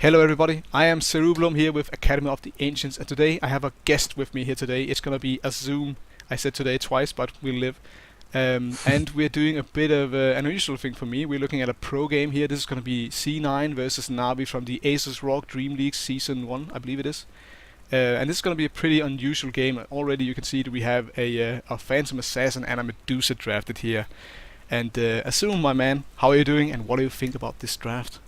Hello everybody, I am Cerublum here with Academy of the Ancients, and today I have a guest with me here today. It's gonna be Azzume. I said today twice, but we'll live. And we're doing a bit of an unusual thing for me. We're looking at a pro game here. This is gonna be C9 versus Navi from the Aces Rock DreamLeague Season 1, I believe it is. And this is gonna be a pretty unusual game. Already you can see that we have a Phantom Assassin and a Medusa drafted here. And Azzume, my man, how are you doing and what do you think about this draft?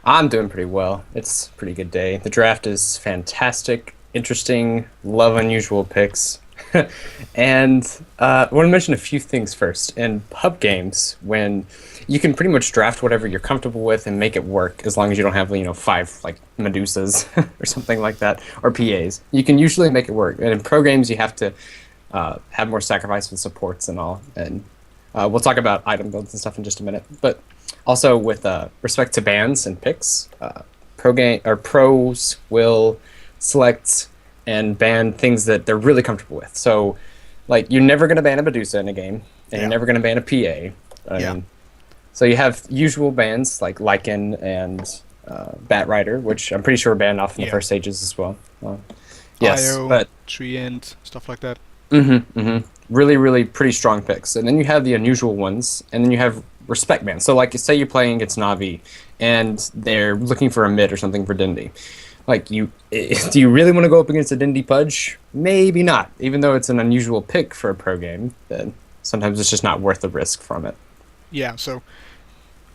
I'm doing pretty well. It's a pretty good day. The draft is fantastic, interesting, love unusual picks. And I want to mention a few things first. In pub games, when you can pretty much draft whatever you're comfortable with and make it work, as long as you don't have, five like Medusas or something like that, or PAs, you can usually make it work. And in pro games, you have to have more sacrifice with supports and all. And we'll talk about item builds and stuff in just a minute. But also, with respect to bans and picks, pros will select and ban things that they're really comfortable with. So, like, you're never going to ban a Medusa in a game, and you're never going to ban a PA. So you have usual bans like Lycan and Bat Rider, which I'm pretty sure are banned off in the first stages as well. Yes, IO, but Tree End, stuff like that. Really, really pretty strong picks. And then you have the unusual ones, and then you have respect bans. So, like, say you're playing against Navi, and they're looking for a mid or something for Dindy. Like, do you really want to go up against a Dindy Pudge? Maybe not. Even though it's an unusual pick for a pro game, then sometimes it's just not worth the risk from it. Yeah, so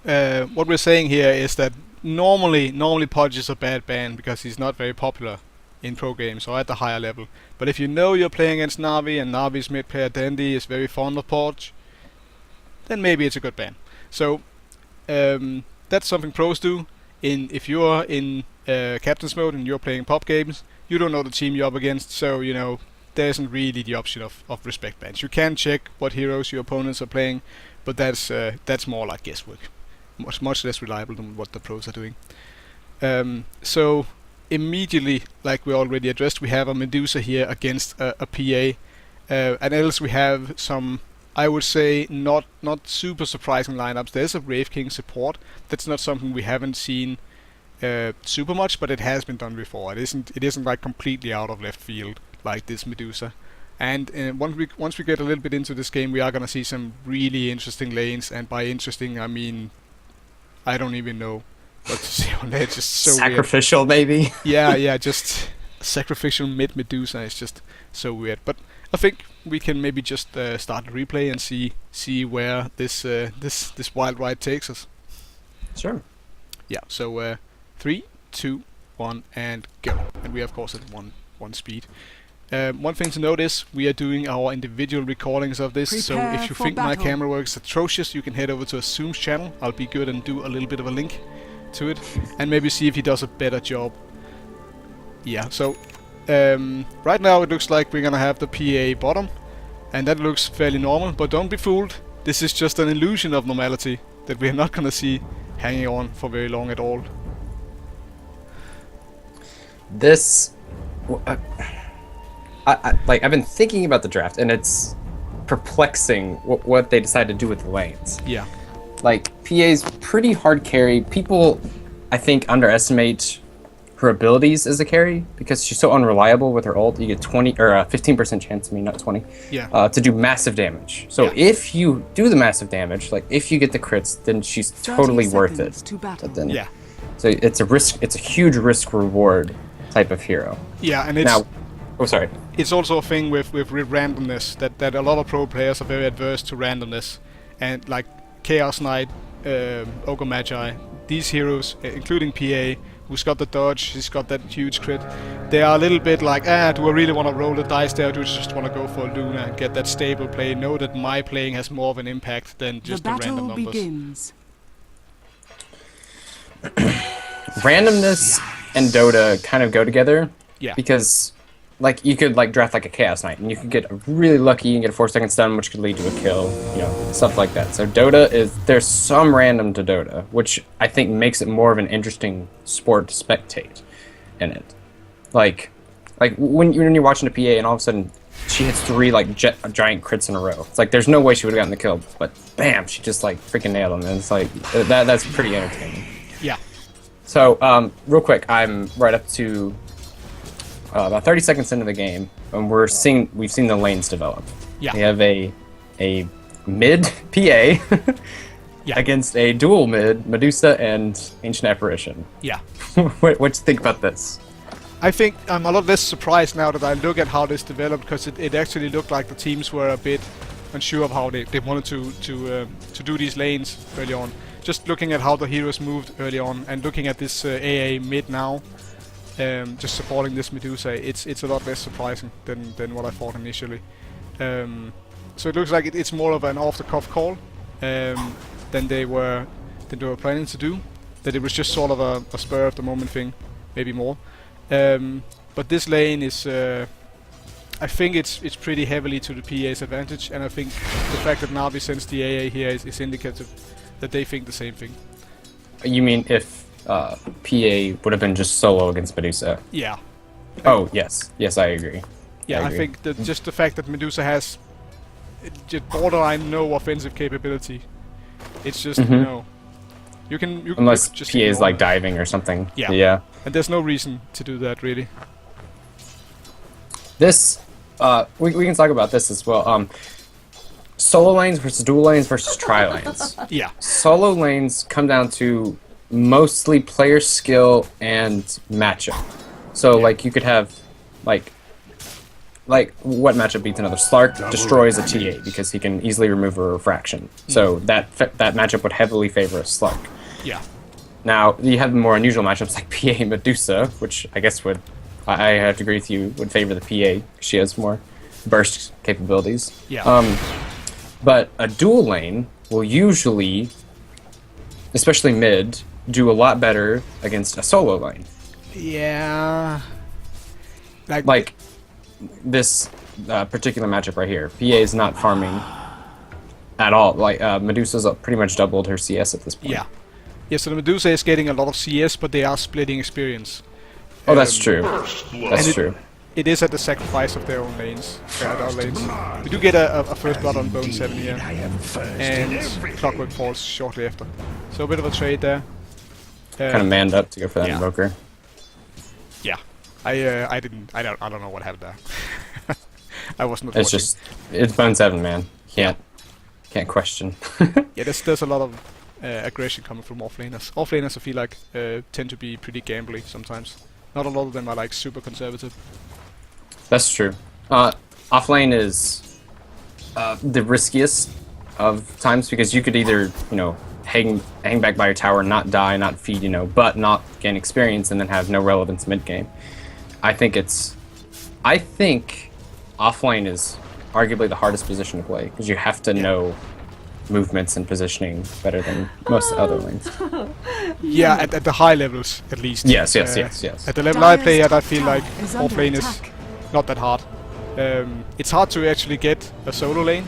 what we're saying here is that normally Pudge is a bad ban because he's not very popular in pro games or at the higher level. But if you know you're playing against Navi and Navi's mid player Dandy is very fond of Pudge, then maybe it's a good ban. So that's something pros do. If you're in captain's mode and you're playing pop games, you don't know the team you're up against, so there isn't really the option of respect bans. You can check what heroes your opponents are playing, but that's more like guesswork, much less reliable than what the pros are doing. So immediately, like we already addressed, we have a Medusa here against a PA, and else we have some, I would say, not super surprising lineups. There's a Wraith King support. That's not something we haven't seen super much, but it has been done before. It isn't like completely out of left field like this Medusa. And once we get a little bit into this game, we are gonna see some really interesting lanes. And by interesting, I mean I don't even know what to say on that. It's just so sacrificial, weird. maybe. Yeah, just sacrificial mid Medusa is just so weird. But I think we can maybe just start the replay and see where this wild ride takes us. Sure. Yeah. So 3, 2, 1, and go. And we of course at one speed. One thing to note is we are doing our individual recordings of this. Prepare so if you think my camera works atrocious, you can head over to Azzume's channel. I'll be good and do a little bit of a link to it, and maybe see if he does a better job. Yeah. So. Right now it looks like we're gonna have the PA bottom, and that looks fairly normal, but don't be fooled. This is just an illusion of normality that we're not gonna see hanging on for very long at all. This, I've been thinking about the draft, and it's perplexing what they decide to do with the lanes. Yeah. Like, PA's pretty hard carry. People, I think, underestimate her abilities as a carry because she's so unreliable with her ult. You get 20 or 15% chance, not 20, to do massive damage. So if you do the massive damage, like if you get the crits, then she's totally worth it. But then, so it's a risk. It's a huge risk reward type of hero. Yeah, and it's sorry. It's also a thing with randomness that a lot of pro players are very adverse to randomness, and like Chaos Knight, Ogre Magi, these heroes, including PA, who's got the dodge, he's got that huge crit. They are a little bit like, do I really want to roll the dice there, or do I just want to go for Luna and get that stable play? Know that my playing has more of an impact than just the random numbers. Begins. Randomness and Dota kind of go together. Yeah. Because, like, you could draft like a Chaos Knight, and you could get really lucky and get a 4-second stun, which could lead to a kill, stuff like that. So there's some random to Dota, which I think makes it more of an interesting sport to spectate in it. Like when you're watching a PA and all of a sudden she hits 3 giant crits in a row. It's like there's no way she would have gotten the kill, but bam, she just freaking nailed him, and it's like that's pretty entertaining. Yeah. So, real quick, I'm right up to about 30 seconds into the game, and we've seen the lanes develop. Yeah. We have a mid PA Yeah. against a dual mid Medusa and Ancient Apparition. Yeah. What do you think about this? I think I'm a lot less surprised now that I look at how this developed, because it actually looked like the teams were a bit unsure of how they wanted to do these lanes early on. Just looking at how the heroes moved early on, and looking at this AA mid now, just supporting this Medusa, it's a lot less surprising than what I thought initially. So it looks like it's more of an off-the-cuff call than they were planning to do. That it was just sort of a spur of the moment thing, maybe more. But this lane is, I think it's pretty heavily to the PA's advantage, and I think the fact that Na'Vi sends the AA here is indicative that they think the same thing. You mean if PA would have been just solo against Medusa? Yeah. Oh, yes. Yes, I agree. Yeah, I think that just the fact that Medusa has just borderline no offensive capability. It's just, you know, you can unless just PA is ignore like that. diving or something. Yeah. Yeah. And there's no reason to do that, really. This, we can talk about this as well. Solo lanes versus dual lanes versus tri lanes. Yeah. Solo lanes come down to mostly player skill and matchup. So, like, you could have, like, what matchup beats another? Slark destroys a TA because he can easily remove a refraction. So that matchup would heavily favor a Slark. Yeah. Now, you have more unusual matchups like PA Medusa, which I guess I have to agree with you, would favor the PA. She has more burst capabilities. Yeah. But a dual lane will usually, especially mid, do a lot better against a solo lane. Yeah. Like this particular matchup right here. PA is not farming at all. Like Medusa's pretty much doubled her CS at this point. Yeah. Yeah, so the Medusa is getting a lot of CS, but they are splitting experience. Oh, that's true. That's true. It is at the sacrifice of their own lanes. Our lanes. We do get a first blood on Bone 7 here, and Clockwork falls shortly after. So a bit of a trade there. Kind of manned up to go for that yeah. invoker. Yeah, I don't know what happened there. I wasn't. It's Bone 7, man. Can't question. Yeah, there's a lot of aggression coming from offlaners. Offlaners, I feel like, tend to be pretty gambly sometimes. Not a lot of them are like super conservative. That's true. Offlane is the riskiest of times because you could either, hang back by your tower, not die, not feed, but not gain experience and then have no relevance mid game. I think offlane is arguably the hardest position to play because you have to know movements and positioning better than most other lanes. Yeah, at the high levels at least. Yes. At the level I play at, I feel like offlane is not that hard. It's hard to actually get a solo lane,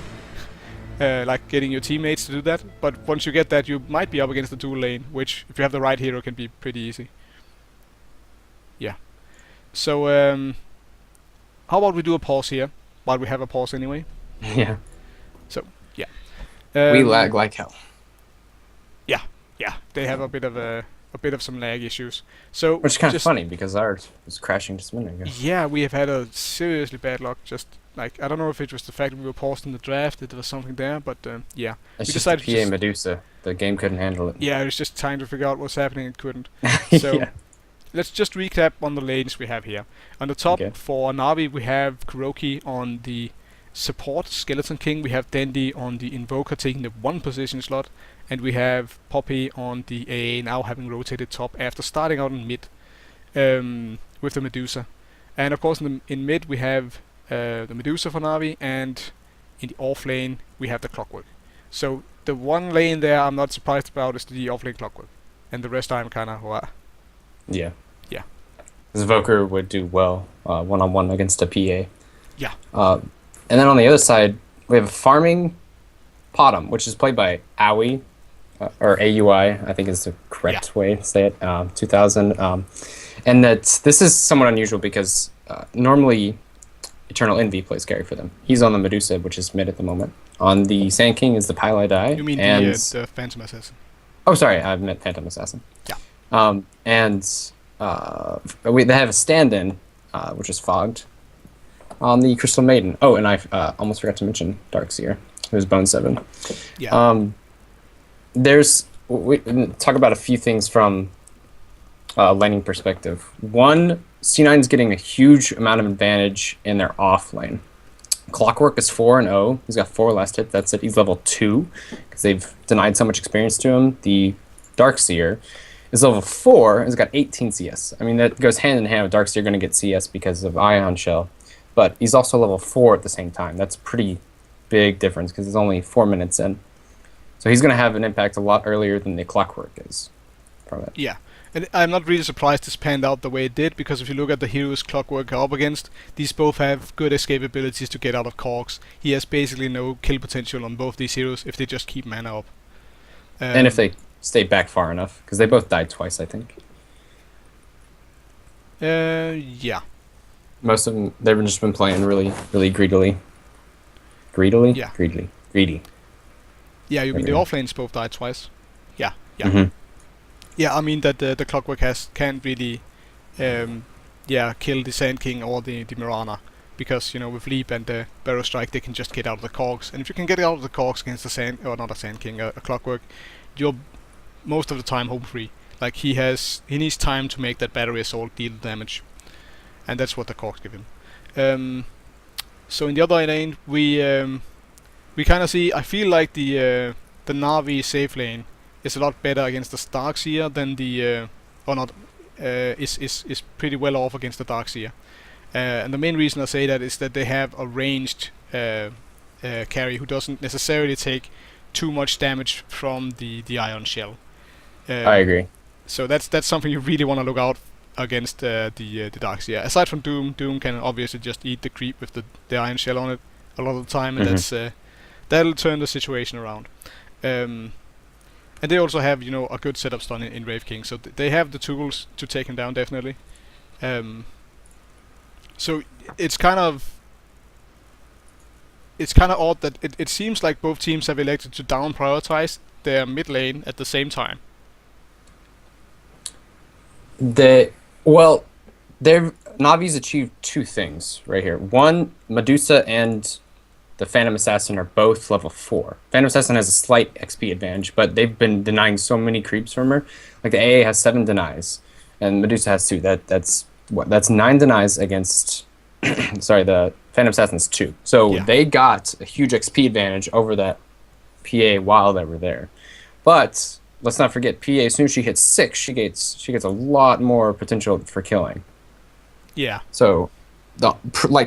like getting your teammates to do that. But once you get that, you might be up against the dual lane, which, if you have the right hero, can be pretty easy. Yeah. So, how about we do a pause here, while we have a pause anyway? Yeah. So, yeah. We lag like hell. Yeah, they have a bit of some lag issues. So which is kind of funny because ours was crashing just a minute ago. Yeah, we have had a seriously bad luck. Just like, I don't know if it was the fact that we were paused in the draft, that there was something there, but yeah. It's we just the decided PA Medusa. The game couldn't handle it. Yeah, it was just trying to figure out what's happening and couldn't. Yeah. So let's just recap on the lanes we have here. On the top for Na'Vi we have Kuroki on the support Skeleton King. We have Dandy on the Invoker taking the 1 position slot. And we have Poppy on the AA now having rotated top after starting out in mid with the Medusa. And of course in mid we have the Medusa for Na'Vi, and in the off lane we have the Clockwork. So the one lane there I'm not surprised about is the off lane Clockwork. And the rest I'm kind of, Yeah. Yeah. Invoker would do well one-on-one against a PA. Yeah. And then on the other side we have farming Potom, which is played by Aoi. Or AUI, I think is the correct way to say it, 2000. And this is somewhat unusual because normally Eternal Envy plays carry for them. He's on the Medusa, which is mid at the moment. On the Sand King is the Pylai Dai. You mean the Phantom Assassin? Oh, sorry, I meant Phantom Assassin. Yeah. And they have a stand-in, which is Fogged, on the Crystal Maiden. Oh, and I almost forgot to mention Darkseer, who's Bone 7. Yeah. We can talk about a few things from laning perspective. One, C9's getting a huge amount of advantage in their off lane. Clockwork is 4-0. He's got 4 last hit. That's it. He's level 2 because they've denied so much experience to him. The Darkseer is level 4 and has got 18 CS. I mean, that goes hand in hand with Darkseer going to get CS because of Ion Shell. But he's also level 4 at the same time. That's a pretty big difference because it's only 4 minutes in. So he's going to have an impact a lot earlier than the Clockwork is from it. Yeah. And I'm not really surprised this panned out the way it did, because if you look at the heroes Clockwork are up against, these both have good escape abilities to get out of cogs. He has basically no kill potential on both these heroes if they just keep mana up. And if they stay back far enough, because they both died twice, I think. Yeah. Most of them, they've just been playing really, really greedily. Greedily? Yeah. Greedy. Yeah, you mean the offlanes both died twice? Yeah. Mm-hmm. Yeah, I mean that the Clockwork can't really, kill the Sand King or the Mirana, because with Leap and the Barrow Strike they can just get out of the cogs, and if you can get out of the cogs against not a Sand King, a Clockwork, you're most of the time home free. Like he needs time to make that battery assault deal damage, and that's what the cogs give him. So in the other lane we kind of see. I feel like the Na'Vi safe lane is a lot better against the Darkseer than the is pretty well off against the Darkseer. And the main reason I say that is that they have a ranged carry who doesn't necessarily take too much damage from the Ion Shell. I agree. So that's something you really want to look out against the Darkseer. Aside from Doom can obviously just eat the creep with the Iron Shell on it a lot of the time, and that'll turn the situation around. And they also have, a good setup stun in Wraith King, so they have the tools to take him down, definitely. So it's kind of odd that it seems like both teams have elected to down prioritize their mid lane at the same time. Navi's achieved 2 things right here. One, Medusa and the Phantom Assassin are both level 4. Phantom Assassin has a slight XP advantage, but they've been denying so many creeps from her. Like the AA has 7 denies, and Medusa has 2. That's 9 denies against. Sorry, the Phantom Assassin's 2. So they got a huge XP advantage over that PA while they were there. But let's not forget, PA, as soon as she hits 6, she gets a lot more potential for killing. Yeah. So,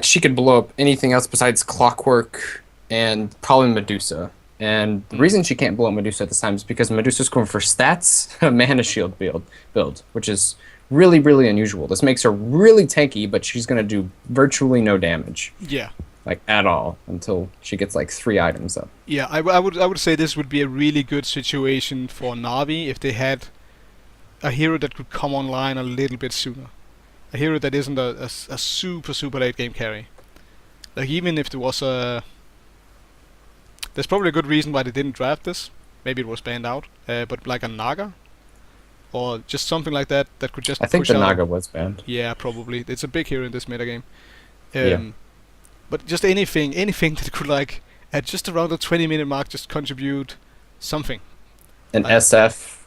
she could blow up anything else besides Clockwork and probably Medusa. And the reason she can't blow up Medusa at this time is because Medusa's going for stats, a mana shield build, which is really, really unusual. This makes her really tanky, but she's going to do virtually no damage. Yeah. Like, at all, until she gets, 3 items up. Yeah, I would say this would be a really good situation for Na'Vi if they had a hero that could come online a little bit sooner. A hero that isn't a super, super late game carry. Like, even if there was a... There's probably a good reason why they didn't draft this. Maybe it was banned out. But like a Naga? Or just something like that could just I think push the out. Naga was banned. Yeah, probably. It's a big hero in this metagame. Yeah. But just anything that could, at just around the 20-minute mark, just contribute something. An SF,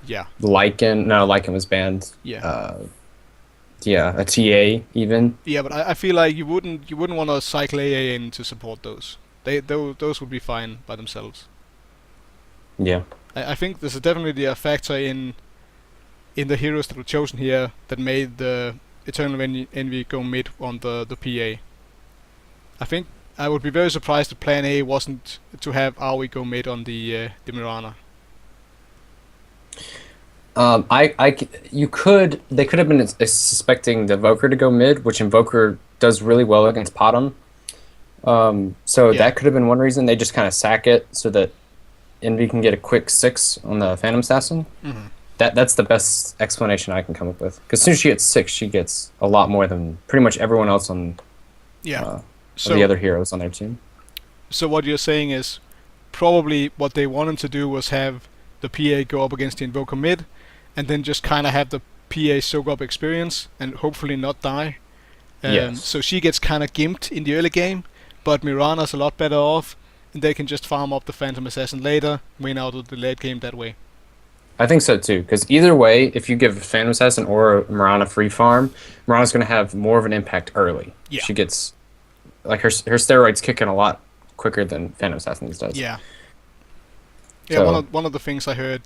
yeah. Lycan was banned. Yeah. Yeah, a TA even. Yeah, but I feel like you wouldn't want to cycle AA in to support those. Those would be fine by themselves. Yeah. I think there's definitely a factor in the heroes that were chosen here that made the Eternal Envy go mid on the PA. I think I would be very surprised if Plan A wasn't to have Aoi go mid on the Mirana. They could have been suspecting the Invoker to go mid, which Invoker does really well against Potom. That could have been one reason. They just kind of sack it so that Envy can get a quick 6 on the Phantom Assassin. Mm-hmm. That's the best explanation I can come up with. Because as soon as she gets 6, she gets a lot more than pretty much everyone else on the other heroes on their team. So what you're saying is probably what they wanted to do was have the PA go up against the Invoker mid, and then just kind of have the PA soak up experience and hopefully not die. Yes. So she gets kind of gimped in the early game, but Mirana's a lot better off, and they can just farm up the Phantom Assassin later, win out of the late game that way. I think so too, because either way, if you give Phantom Assassin or Mirana free farm, Mirana's going to have more of an impact early. Yeah. She gets, like, her steroids kick in a lot quicker than Phantom Assassin's does. Yeah. Yeah, So- one of the things I heard,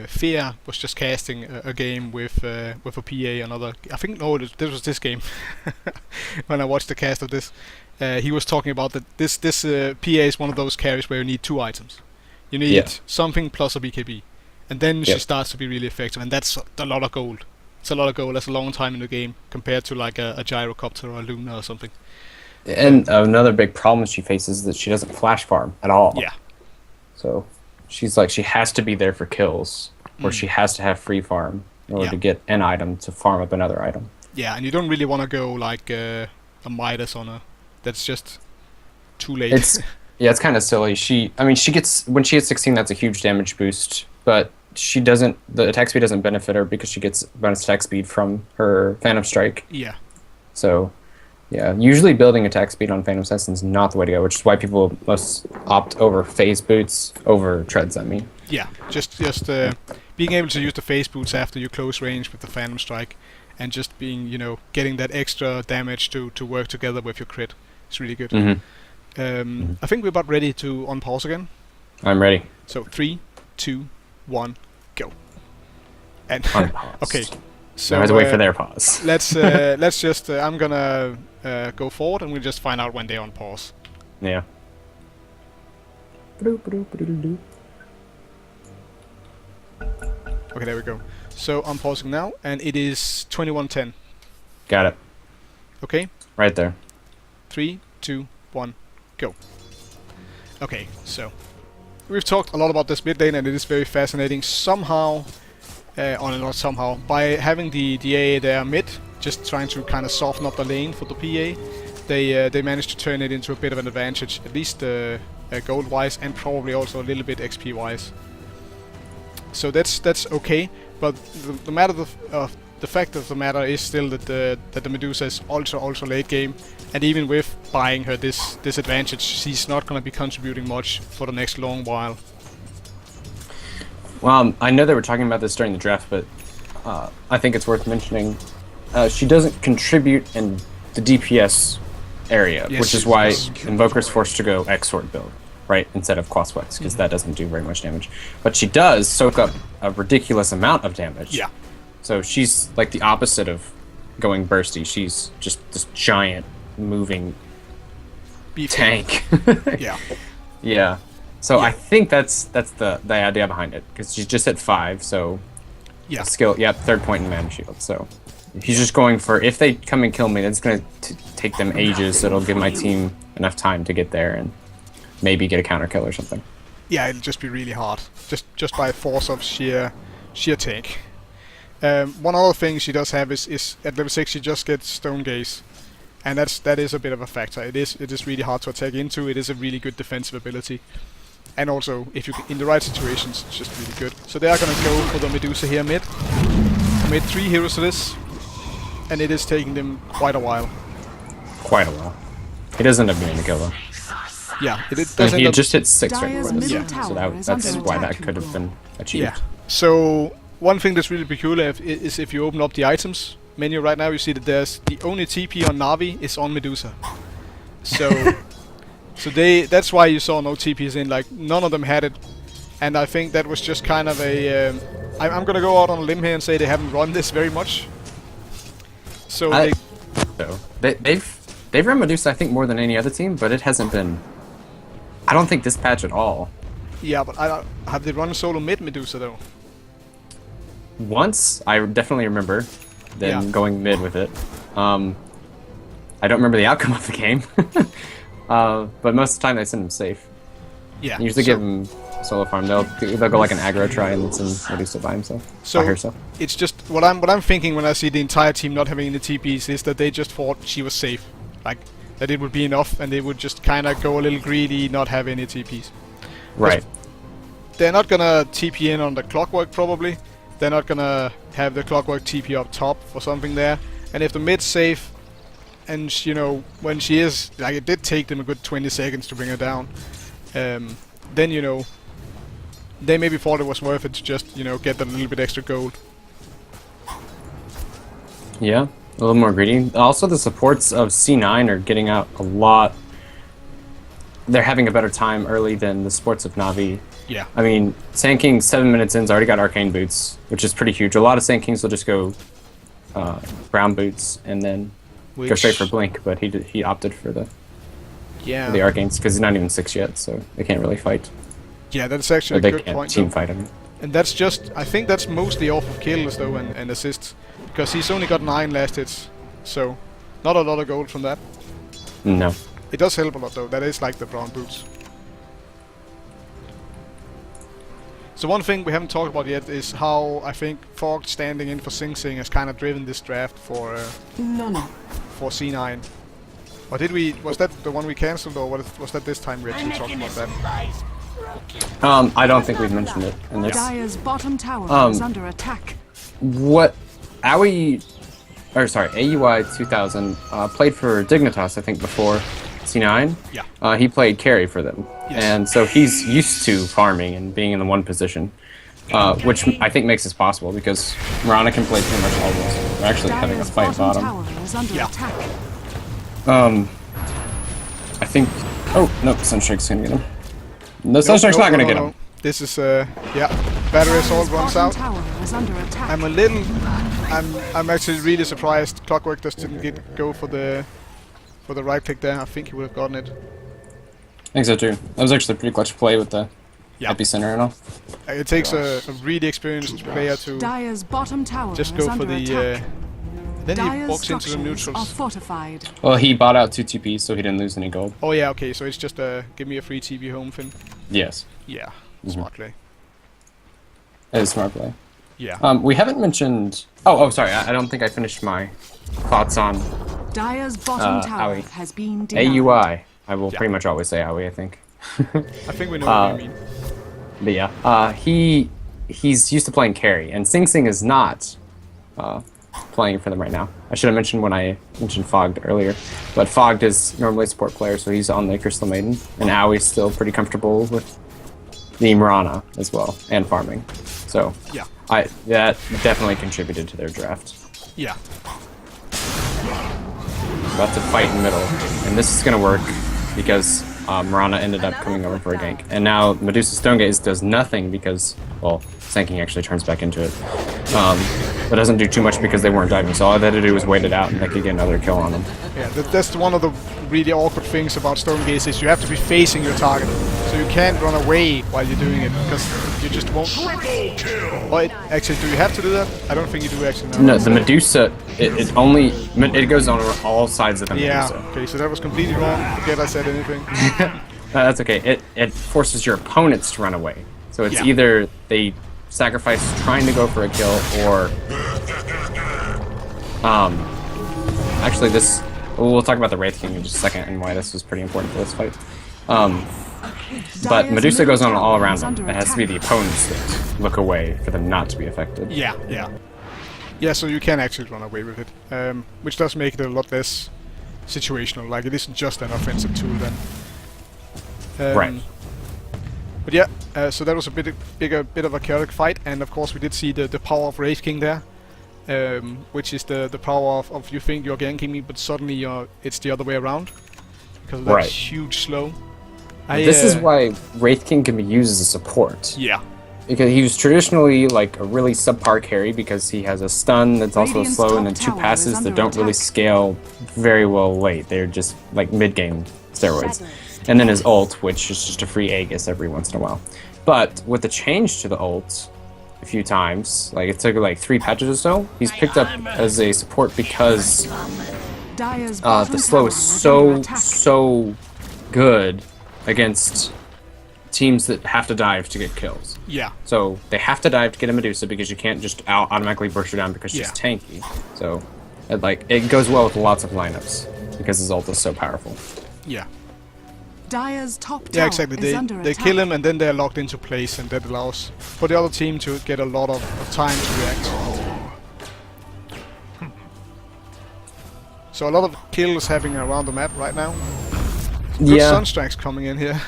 Fear was just casting a game with a PA. Another, I think, no, this was this game. When I watched the cast of this, he was talking about that this PA is one of those carries where you need 2 items. You need Yeah. something plus a BKB, and then she Yep. starts to be really effective, and that's a lot of gold. It's a lot of gold. That's a long time in the game compared to like a gyrocopter or a Luna or something. And another big problem she faces is that she doesn't flash farm at all. Yeah. So she's like, she has to be there for kills, or she has to have free farm in order Yeah. to get an item to farm up another item. Yeah, and you don't really want to go like a Midas on her. That's just too late. It's kind of silly. She gets, when she hits 16, that's a huge damage boost, but the attack speed doesn't benefit her because she gets bonus attack speed from her Phantom Strike. Yeah. So, yeah, usually building attack speed on Phantom Assassin is not the way to go, which is why people must opt over phase boots over treads, I mean. Yeah, just being able to use the phase boots after you close range with the Phantom Strike, and just being, getting that extra damage to work together with your crit. It's really good. Mm-hmm. I think we're about ready to unpause again. I'm ready. So 3, 2, 1, go. And Unpause. okay, so I have to wait for their pause. let's just. I'm gonna go forward, and we'll just find out when they unpause. Yeah. Okay, there we go. So I'm pausing now, and it is 21:10. Got it. Okay, Right there. 3, 2, 1, go. Okay, so we've talked a lot about this mid lane, and it is very fascinating. Somehow, not somehow, by having the AA there mid, just trying to kind of soften up the lane for the PA, they managed to turn it into a bit of an advantage, at least gold-wise, and probably also a little bit XP-wise. So that's okay, but the fact of the matter is still that the Medusa is ultra late game, and even with buying her this advantage, she's not going to be contributing much for the next long while. Well, I know they were talking about this during the draft, but I think it's worth mentioning. She doesn't contribute in the DPS area, Yes, which is why yes. Invoker's forced to go X-Sword build, right, instead of Quaswex, because that doesn't do very much damage. But she does soak up a ridiculous amount of damage. Yeah. So she's like the opposite of going bursty. She's just this giant moving Beef tank. Yeah. Yeah. So Yeah. I think that's the idea behind it, because she's just at 5, so Yeah. skill, yep, 3rd point in mana shield. So he's just going for, if they come and kill me, that's going to take them ages, so it'll give my team enough time to get there and maybe get a counter kill or something. Yeah, it'll just be really hard, just by force of sheer tank. One other thing she does have is at level 6 she just gets Stone Gaze, and that is a bit of a factor. It is really hard to attack into. It is a really good defensive ability, and also if you in the right situations, it's just really good. So they are gonna go for the Medusa here mid. I made 3 heroes to this, and it is taking them quite a while. Quite a while. He does end up being a killer. Yeah, it And does he end had up. just hit 6 right Dire's before this, middle Yeah. so tower is that's under why attack. that could have been achieved. Yeah. So one thing that's really peculiar is if you open up the items menu right now, you see that there's the only TP on Navi is on Medusa. So that's why you saw no TPs in. Like none of them had it, and I think that was just kind of a. I'm gonna go out on a limb here and say they haven't run this very much. So They've run Medusa, I think, more than any other team, but it hasn't been. I don't think this patch at all. yeah, but have they run solo mid Medusa though? Once, I definitely remember them Yeah. going mid with it. I don't remember the outcome of the game, but most of the time they send them safe. Yeah. They usually so, give them solo farm. They'll go like an aggro try and send Medusa by himself. So by herself. it's just what I'm thinking when I see the entire team not having any TPs is that they just thought she was safe, like that it would be enough, and they would just kind of go a little greedy, not have any TPs. Right. they're not gonna TP in on the Clockwork probably. They're not gonna have the Clockwork TP up top for something there. And if the mid's safe, and you know when she is like it did take them a good 20 seconds to bring her down, then you know they maybe thought it was worth it to just get that little bit extra gold. Yeah, a little more greedy. Also, the supports of C9 are getting out a lot. They're having a better time early than the supports of Na'Vi. Yeah. I mean, Sand King 7 minutes in's already got Arcane Boots, which is pretty huge. A lot of Sand Kings will just go Brown Boots and then go straight for Blink, but he opted for the Arcanes because he's not even 6 yet, so they can't really fight. Yeah, that's actually a good point. Team fight him. And that's just, I think that's mostly off of kills though and assists, because he's only got 9 last hits, so not a lot of gold from that. No. It does help a lot though. That is like the Brown Boots. So one thing we haven't talked about yet is how I think Fog standing in for Sing Sing has kind of driven this draft for C9. Or did we? Was that the one we cancelled, or was that this time we actually talked about that? I don't think we've mentioned it in this. Dire's bottom tower is under attack. What AUI 2000 played for Dignitas, I think, before C9. Yeah. He played carry for them. Yes. And so he's used to farming and being in the one position, which I think makes this possible because Mirana can play pretty much all this. We're actually having a fight bottom. I think. Oh no, Sunstrike's gonna get him. No, Sunstrike's not gonna get him. This is battery assault runs out. I'm actually really surprised Clockwork just didn't go for the right pick there. I think he would have gotten it. I think so too. That was actually a pretty clutch play with the epicenter and all. It takes a really experienced player to just go for the. Then he walks into the neutrals. Well, he bought out 2 TPs, so he didn't lose any gold. Oh yeah, okay. So it's just give me a free TP home thing. Yes. Yeah. Smart play. That is smart play. Yeah. We haven't mentioned. Oh, sorry. I don't think I finished my thoughts on Dire's bottom tower AUI. has been denied. AUI. I will pretty much always say AUI, I think. I think we know what you mean. But yeah, he's used to playing carry, and Sing Sing is not playing for them right now. I should have mentioned when I mentioned Fogged earlier, but Fogged is normally a support player, so he's on the Crystal Maiden, and AUI's still pretty comfortable with the Mirana as well, and farming. So yeah, that definitely contributed to their draft. Yeah. About to fight in middle, and this is gonna work because Mirana ended up coming over for a gank, and now Medusa Stonegaze does nothing because, well, Sand King actually turns back into it, but doesn't do too much because they weren't diving, so all they had to do was wait it out and they could get another kill on them. Yeah, that's one of the really awkward things about Stonegaze is you have to be facing your target, so you can't run away while you're doing it because you just won't. Actually, do you have to do that? I don't think you do actually. No, the Medusa, it goes on all sides of the Medusa. Yeah, okay, so that was completely wrong. Forget I said anything. That's okay. It forces your opponents to run away. So it's either they sacrifice trying to go for a kill, or actually this. We'll talk about the Wraith King in just a second and why this was pretty important for this fight. But Medusa goes on all around them. It has to be the opponents that look away for them not to be affected. Yeah, so you can actually run away with it, which does make it a lot less situational. Like, it isn't just an offensive tool then. Right. But yeah, so that was a bit of a chaotic fight, and of course we did see the power of Wraith King there, which is the power of you think you're ganking me, but suddenly it's the other way around because of that huge slow. This is why Wraith King can be used as a support. Yeah. Because he was traditionally like a really subpar carry because he has a stun that's also slow and then 2 passes that don't really scale very well late. They're just like mid-game steroids. And then his ult, which is just a free Aegis every once in a while. But with the change to the ult a few times, like it took like 3 patches or so, he's picked up as a support because the slow is so good against teams that have to dive to get kills. Yeah. So they have to dive to get a Medusa because you can't just automatically burst her down because she's tanky. So it goes well with lots of lineups because his ult is so powerful. Yeah. Dire's top tower Yeah, exactly. is under They attack. kill him and then they're locked into place, and that allows for the other team to get a lot of time to react. So a lot of kills happening around the map right now. Good sunstrikes coming in here.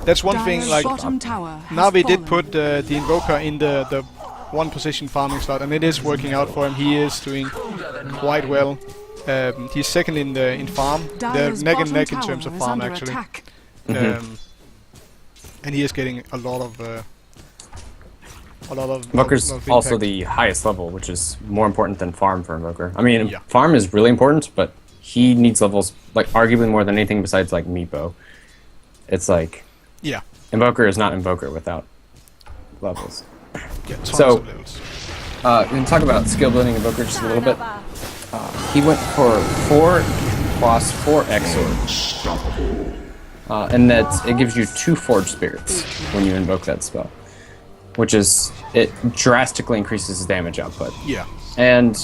That's one thing. Dire's Like bottom tower has Navi did fallen. put the Invoker in the one position farming slot, and it is working out for him. He is doing quite well. He's second in farm. They're Dire's neck and bottom neck in tower terms of is farm under actually. attack. And he is getting a lot of Invoker's lot of also impact. the highest level, which is more important than farm for Invoker. I mean, Yeah. farm is really important, but he needs levels, like, arguably more than anything besides, like, Meepo. It's like, Yeah. Invoker is not Invoker without levels. Yeah, tons So- of levels. We can talk about skill building Invoker just a little bit. He went for 4 Boss, 4 Exort. And it gives you 2 Forge Spirits when you invoke that spell. Which is, it drastically increases his damage output. Yeah. And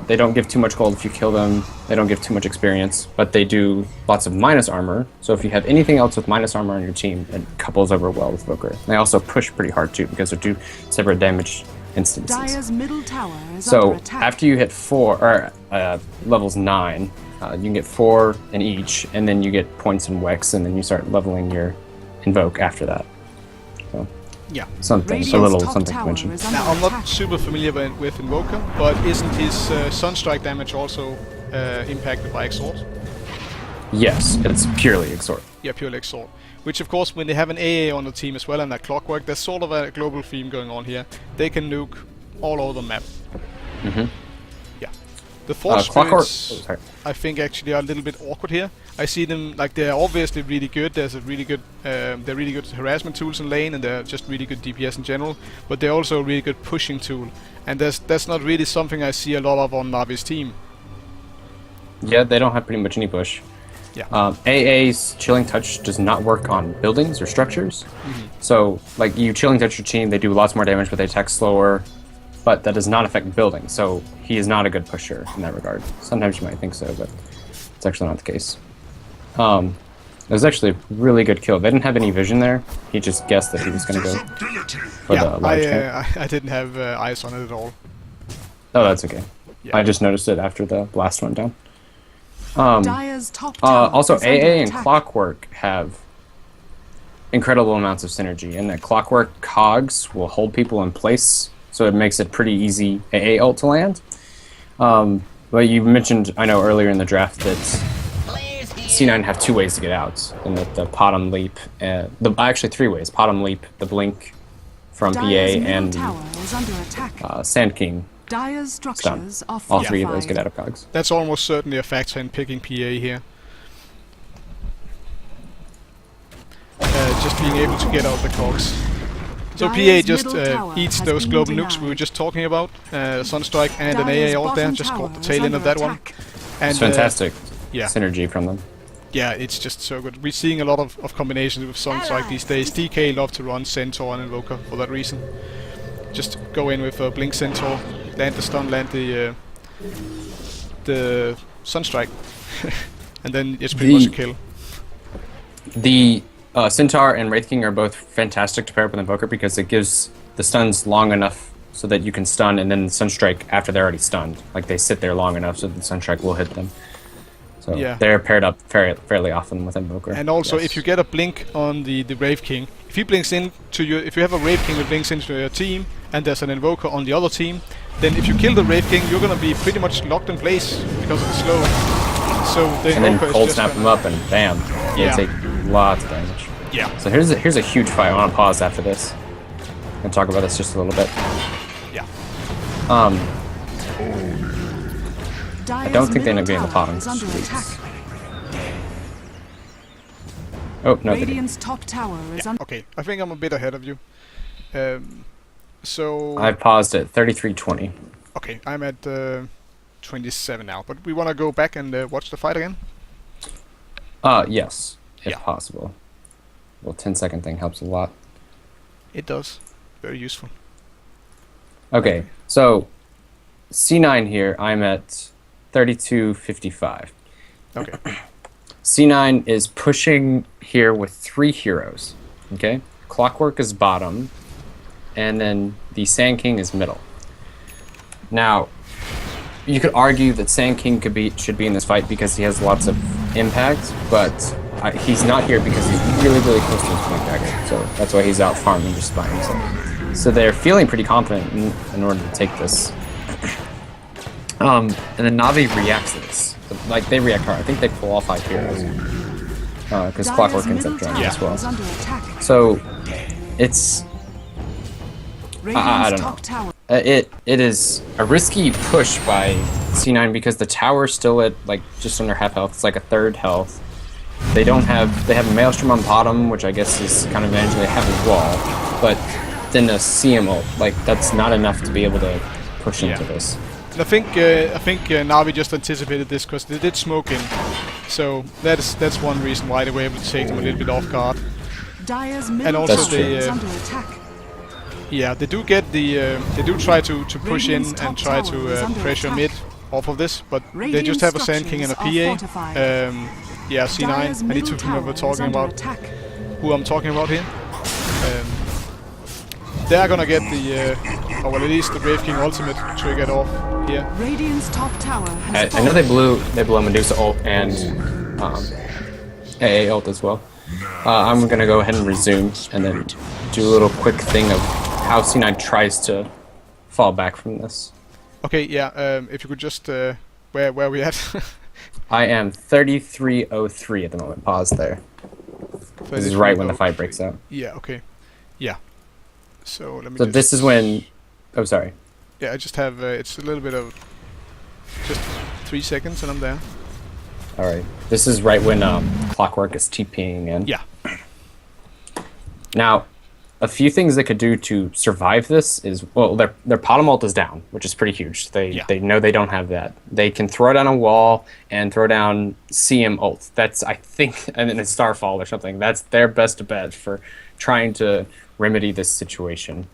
they don't give too much gold if you kill them. They don't give too much experience, but they do lots of minus armor. So if you have anything else with minus armor on your team, it couples over well with Invoker. They also push pretty hard too because they're 2 separate damage instances. Dire's middle tower is So under attack. after you hit 4 or levels 9, you can get 4 in each, and then you get points in Wex, and then you start leveling your Invoke after that. So Yeah. Radiant's a little top something to tower mention. is under Now, I'm not attack. super familiar with Invoker, but isn't his Sunstrike damage also impacted by Exort? Yes, it's purely Exort. Yeah, pure Exort. Which, of course, when they have an AA on the team as well and that clockwork, there's sort of a global theme going on here. They can nuke all over the map. Yeah. The Force Clockwork. Spirits, Sorry. I think, actually are a little bit awkward here. I see them, like, they're obviously really good. There's a really good, they're really good harassment tools in lane, and they're just really good DPS in general. But they're also a really good pushing tool. And that's not really something I see a lot of on Navi's team. Yeah, they don't have pretty much any push. Yeah. AA's Chilling Touch does not work on buildings or structures. So, like, you Chilling Touch your team, they do lots more damage, but they attack slower. But that does not affect buildings, so he is not a good pusher in that regard. Sometimes you might think so, but it's actually not the case. It was actually a really good kill. They didn't have any vision there. He just guessed that he was going to go for the large camp. I didn't have eyes on it at all. Oh, that's okay. Yeah. I just noticed it after the blast went down. Dire's top tower Also, is under AA and attack. Clockwork have incredible amounts of synergy, and that Clockwork cogs will hold people in place, so it makes it pretty easy AA ult to land. But you mentioned, I know earlier in the draft, that C9 have 2 ways to get out, and that the Potom Leap, actually 3 ways: Potom Leap, the Blink from PA, Dire's middle and tower is under attack. Sand King Dire's stun. structures are All fortified. 3 of those get out of cogs. That's almost certainly a factor in picking PA here. Just being able to get out the cogs. So PA Dire's just middle tower eats has those been global nukes denied. we were just talking about. Sunstrike and an Dire's AA ult there, bottom just caught the tower tail is end of under that one. attack. And It's fantastic yeah. synergy from them. Yeah, it's just so good. We're seeing a lot of combinations with Sunstrike these days. DK love to run Centaur and Invoker for that reason. Just go in with a Blink Centaur, land the stun, land the Sunstrike, and then it's pretty much a kill. The Centaur and Wraith King are both fantastic to pair up with Invoker because it gives the stuns long enough so that you can stun and then Sunstrike after they're already stunned. Like, they sit there long enough so that Sunstrike will hit them. So Yeah. they're paired up fairly often with Invoker. And also, Yes. if you get a blink on the Wraith King, if he blinks into your, if you have a Wraith King that blinks into your team, and there's an Invoker on the other team, then if you kill the Wraith King, you're gonna be pretty much locked in place because of the slow. So the And then Invoker is cold just snap gonna- them up and bam, you Yeah. take lots of damage. Yeah. So here's a huge fight. I want to pause after this and talk about this just a little bit. Yeah. I don't think they're gonna be in the bottom. Is under attack. Oh no, they didn't. Radiant's top tower is under Okay, I think I'm a bit ahead of you. So I paused at 33:20. okay, I'm at 27 now, but we want to go back and watch the fight again. Yes, if Yeah. possible. Well, 10-second thing helps a lot. It does. Very useful. Okay, so C9 here, I'm at 32.55. Okay. C9 is pushing here with 3 heroes. Okay, Clockwork is bottom, and then the Sand King is middle. Now, you could argue that Sand King should be in this fight because he has lots of impact, but he's not here because he's really close to his Blink Dagger. So that's why he's out farming just by himself. So they're feeling pretty confident in order to take this. And then Na'Vi reacts to this. Like, they react hard. I think they pull all 5 heroes. Because Clockwork ends up joining as well. So, it's... I don't know. It is a risky push by C9 because the tower's still at, like, just under half health. It's like a third health. They have a Maelstrom on bottom, which I guess is kind of managed. They have a wall. But then a CM ult, like, that's not enough to be able to push into this. And I think Na'Vi just anticipated this because they did smoke in, so that's one reason why they were able to take them a little bit off guard. And also they do get they do try to push in and try to pressure mid off of this, but they just have a Sand King and a PA. Yeah, C9. I need to remember talking about who I'm talking about here. They're gonna get the, or well, at least the Brave King ultimate triggered off here. Radiant's top tower has I know they blew Medusa ult and AA ult as well. I'm gonna go ahead and resume and then do a little quick thing of how C9 tries to fall back from this. Okay, yeah. If you could just where are we at? I am 3303 at the moment. Pause there. This is right when the fight breaks out. Yeah. Okay. Yeah. So let me. So this is when. Oh, sorry. Yeah, I just have. It's a little bit of. Just 3 seconds and I'm there. All right. This is right when Clockwork is TPing in. Yeah. Now, a few things they could do to survive this is, well, their bottom ult is down, which is pretty huge. They know they don't have that. They can throw down a wall and throw down CM ult. That's, I think, and then a Starfall or something. That's their best bet for trying to remedy this situation.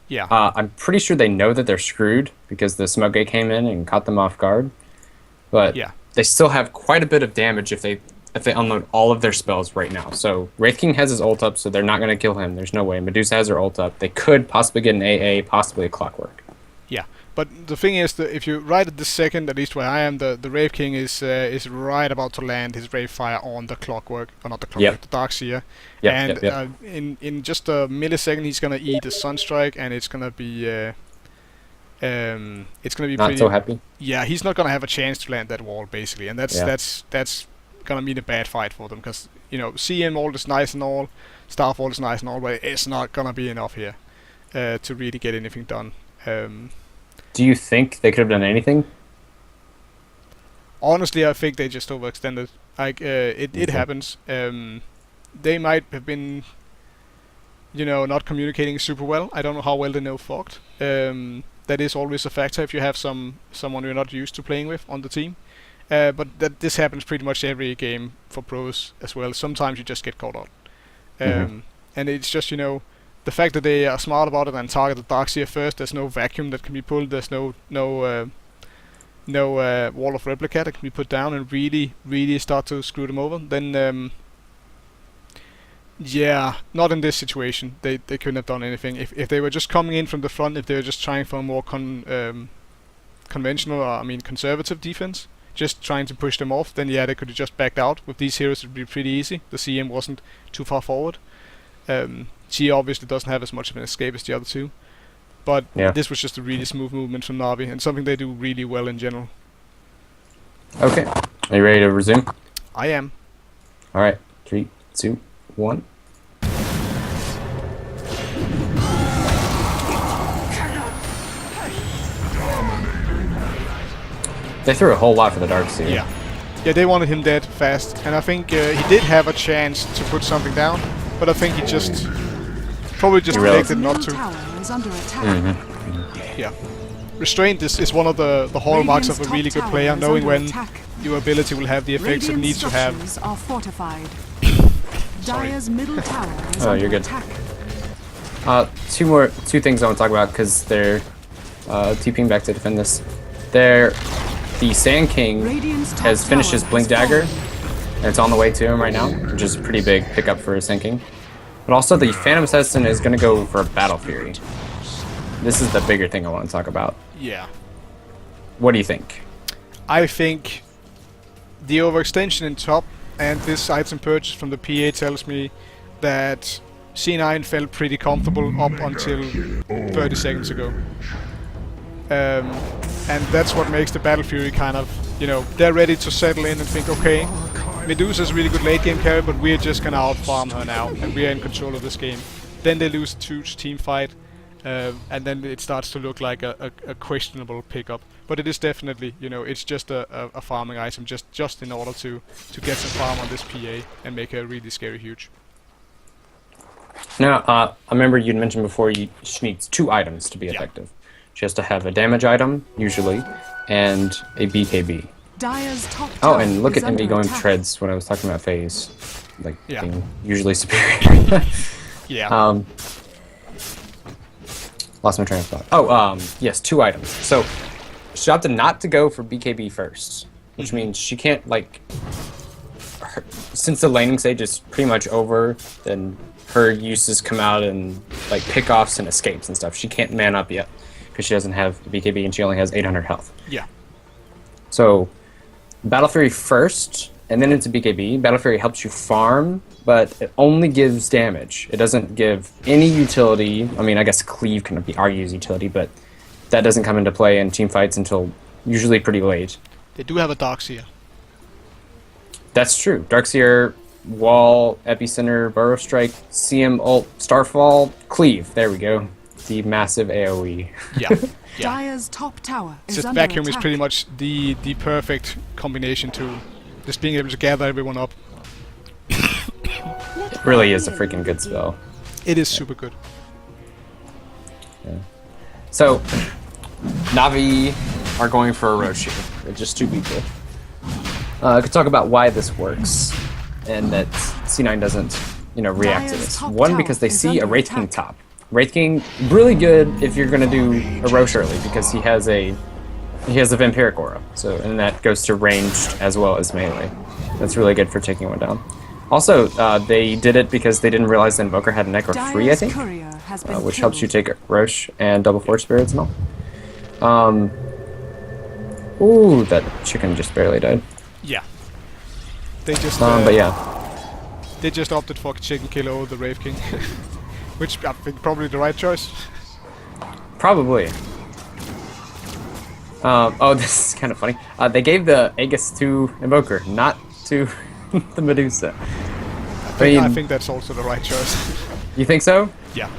Yeah. I'm pretty sure they know that they're screwed because the smoke gate came in and caught them off guard. But they still have quite a bit of damage if they unload all of their spells right now. So Wraith King has his ult up, so they're not going to kill him. There's no way. Medusa has her ult up. They could possibly get an AA, possibly a Clockwork. Yeah, but the thing is that if you right at this second, at least where I am, the Wraith King is right about to land his Wraith Fire on the Clockwork, or not the Clockwork, the Darkseer. In just a millisecond, he's gonna eat a Sunstrike, and it's gonna be not pretty, so happy. Yeah, he's not gonna have a chance to land that wall basically, and that's gonna mean a bad fight for them because CM ult is nice and all, Starfall is nice and all, but it's not gonna be enough here to really get anything done. Do you think they could have done anything? Honestly, I think they just overextended. Like it happens. They might have been, not communicating super well. I don't know how well they know Fogged. That is always a factor if you have someone you're not used to playing with on the team. But this happens pretty much every game for pros as well. Sometimes you just get caught out. And it's just, the fact that they are smart about it and target the Darkseer first. There's no vacuum that can be pulled. There's no wall of replica that can be put down and really start to screw them over. Then, not in this situation. They couldn't have done anything. If they were just coming in from the front, if they were just trying for a more conventional, conservative defense, just trying to push them off, then they could have just backed out. With these heroes, it would be pretty easy. The CM wasn't too far forward. She obviously doesn't have as much of an escape as the other two. But this was just a really smooth movement from Na'Vi, and something they do really well in general. Okay. Are you ready to resume? I am. Alright. 3, 2, 1. They threw a whole lot for the Darkseer. Yeah, they wanted him dead fast, and I think he did have a chance to put something down, but I think he just probably just elected not to. Yeah, restraint is one of the hallmarks of a really good player, knowing when your ability will have the effects it needs to have. Oh, you're good. Two things I want to talk about because they're TPing back to defend this. The Sand King has finished his Blink Dagger, and it's on the way to him right now, which is a pretty big pickup for his thinking. But also the Phantom Assassin is going to go for a Battle Fury. This is the bigger thing I want to talk about. Yeah. What do you think? I think the overextension in top and this item purchase from the PA tells me that C9 felt pretty comfortable up until 30 seconds ago. And that's what makes the Battle Fury kind of, you know, they're ready to settle in and think, okay, Medusa's a really good late game carry, but we're just gonna outfarm her now, and we're in control of this game. Then they lose a huge team fight, and then it starts to look like a questionable pickup. But it is definitely, you know, it's just a farming item, just in order to get some farm on this PA and make her really scary huge. Now, I remember you'd mentioned before she needs 2 items to be effective. She has to have a damage item, usually, and a BKB. Dire's top Oh, tower and look is at Envy under going attack. treads when I was talking about phase. Like, Yeah. being usually superior. Yeah. Lost my train of thought. Oh, yes, 2 items. So, she opted not to go for BKB first, which means she can't, like... since the laning stage is pretty much over, then her uses come out and, like, pickoffs and escapes and stuff. She can't man up yet, because she doesn't have BKB and she only has 800 health. Yeah. So, Battle Fury first, and then into BKB. Battle Fury helps you farm, but it only gives damage. It doesn't give any utility. I mean, I guess Cleave can be argued as utility, but that doesn't come into play in team fights until usually pretty late. They do have a Darkseer. That's true. Darkseer, Wall, Epicenter, Burrow Strike, CM ult, Starfall, Cleave. There we go. The massive AoE. Yeah. Yeah. Dire's top tower is Just under vacuum is attack. pretty much the perfect combination to just being able to gather everyone up. It really is a freaking good spell. It is super good. So, Na'Vi are going for a Roshi. They're just 2 people. I could talk about why this works, and that C9 doesn't, you know, react to Dire's this. top One, because they tower is see a under Wraith King attack. top. Wraith King, really good if you're gonna do a Roche early, because he has a Vampiric Aura. So, and that goes to ranged as well as melee. That's really good for taking one down. Also, they did it because they didn't realize the Invoker had a Necro free, I Dire's think, courier has been which helps you killed. take Roche and double Force Spirits and all. Ooh, that chicken just barely died. Yeah. They just But yeah, they just opted for Chicken Kill over the Wraith King. Which I think probably the right choice. probably. Oh, this is kind of funny. They gave the Aegis to Invoker, not to the Medusa. I think that's also the right choice. You think so? Yeah.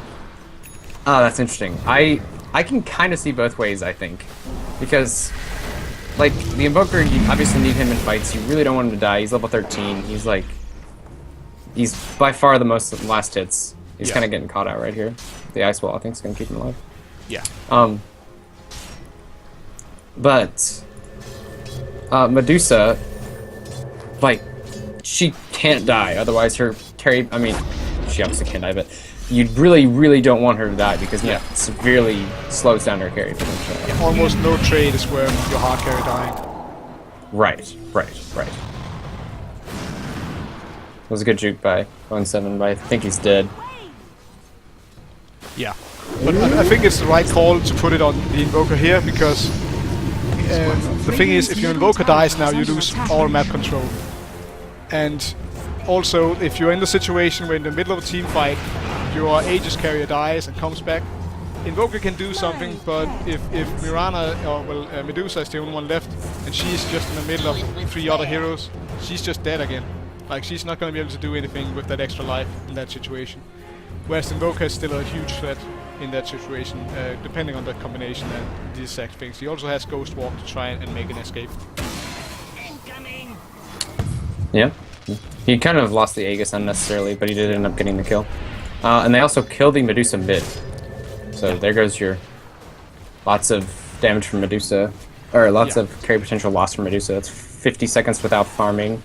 Oh, that's interesting. I can kind of see both ways, I think. Because, like, the Invoker, you obviously need him in fights. You really don't want him to die. He's level 13. He's, like... He's by far the most last hits. He's Yeah. kind of getting caught out right here. The Ice Wall, I think, is going to keep him alive. Yeah. But... Medusa... Like, she can't die. Otherwise her carry... I mean, she obviously can't die, but... You really, really don't want her to die because that severely slows down her carry potential. Almost no trade is where your hard carry dying. Right. It was a good juke by 1-7, but I think he's dead. Yeah. But I think it's the right call to put it on the Invoker here because the thing is, if your Invoker dies now, you lose all map control. And also, if you're in the situation where in the middle of a team fight, your Aegis carrier dies and comes back, Invoker can do something, but if Mirana, or Medusa is the only one left, and she's just in the middle of 3 other heroes, she's just dead again. Like, she's not going to be able to do anything with that extra life in that situation. Whereas Invoker is still a huge threat in that situation, depending on the combination and these exact things. He also has Ghost Walk to try and make an escape. Yeah. He kind of lost the Aegis unnecessarily, but he did end up getting the kill. And they also killed the Medusa mid. So there goes your lots of damage from Medusa, or lots of carry potential loss from Medusa. That's 50 seconds without farming.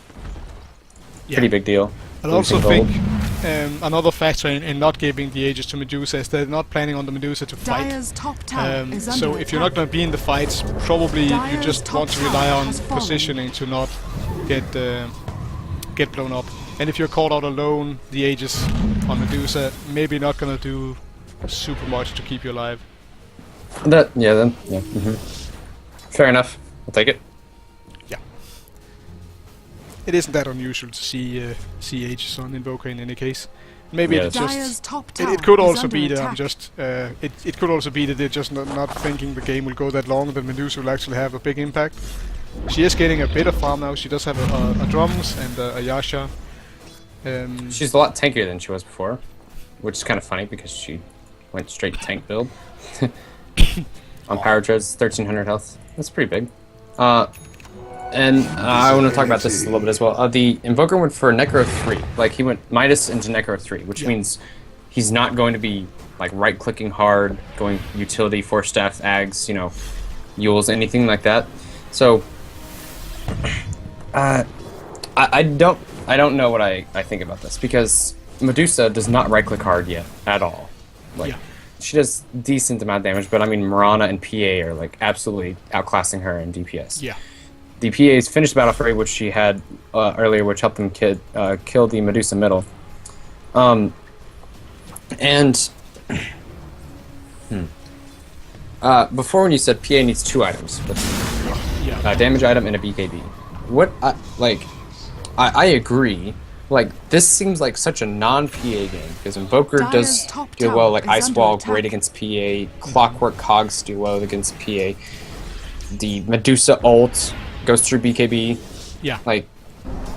Pretty big deal. I also Losing think gold. another factor in not giving the Aegis to Medusa is they're not planning on the Medusa to fight. Dire's top tower is under So if you're not attack. going to be in the fights, probably you Dire's just top want to tower rely on has fallen. positioning to not get get blown up. And if you're caught out alone, the Aegis on Medusa maybe not gonna do super much to keep you alive. Fair enough. I'll take it. Yeah. It isn't that unusual to see Aegis on Invoker in any case. Maybe Yeah. it's Dire's just... top tower It could is also under be that attack. I'm just... it could also be that they're just not thinking the game will go that long, that Medusa will actually have a big impact. She is getting a bit of farm now. She does have a Drums and a Yasha. She's a lot tankier than she was before, which is kind of funny because she went straight tank build. On power treads, 1300 health. That's pretty big. And I want to talk about this a little bit as well. The Invoker went for Necro 3. Like, he went Midas into Necro 3, which means he's not going to be, like, right-clicking hard, going utility, Force Staff, Ags, you know, Yules, anything like that. So, I don't know what I think about this, because Medusa does not right-click hard yet, at all. Like, she does decent amount of damage, but I mean, Mirana and PA are, like, absolutely outclassing her in DPS. Yeah. The PA's finished battle fray, which she had earlier, which helped them kill the Medusa middle. Before when you said PA needs 2 items, a damage item and a BKB. I agree. Like, this seems like such a non-PA game, because Invoker Dire's does top do tower well, like is Ice under Wall, attack. great against PA, Clockwork Cogs do well against PA. The Medusa ult goes through BKB. Yeah. Like,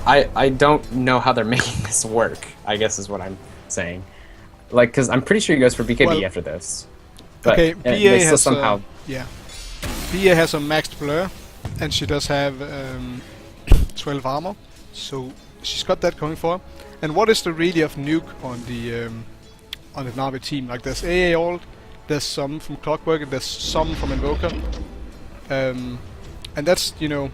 I don't know how they're making this work, I guess is what I'm saying. Like, because I'm pretty sure he goes for BKB Well, after this. But Okay, they PA still has somehow... PA has a maxed blur, and she does have 12 armor, so she's got that going for her. And what is the really of nuke on the Na'Vi team? Like, there's AA ult, there's some from Clockwork, and there's some from Invoker. And that's, you know,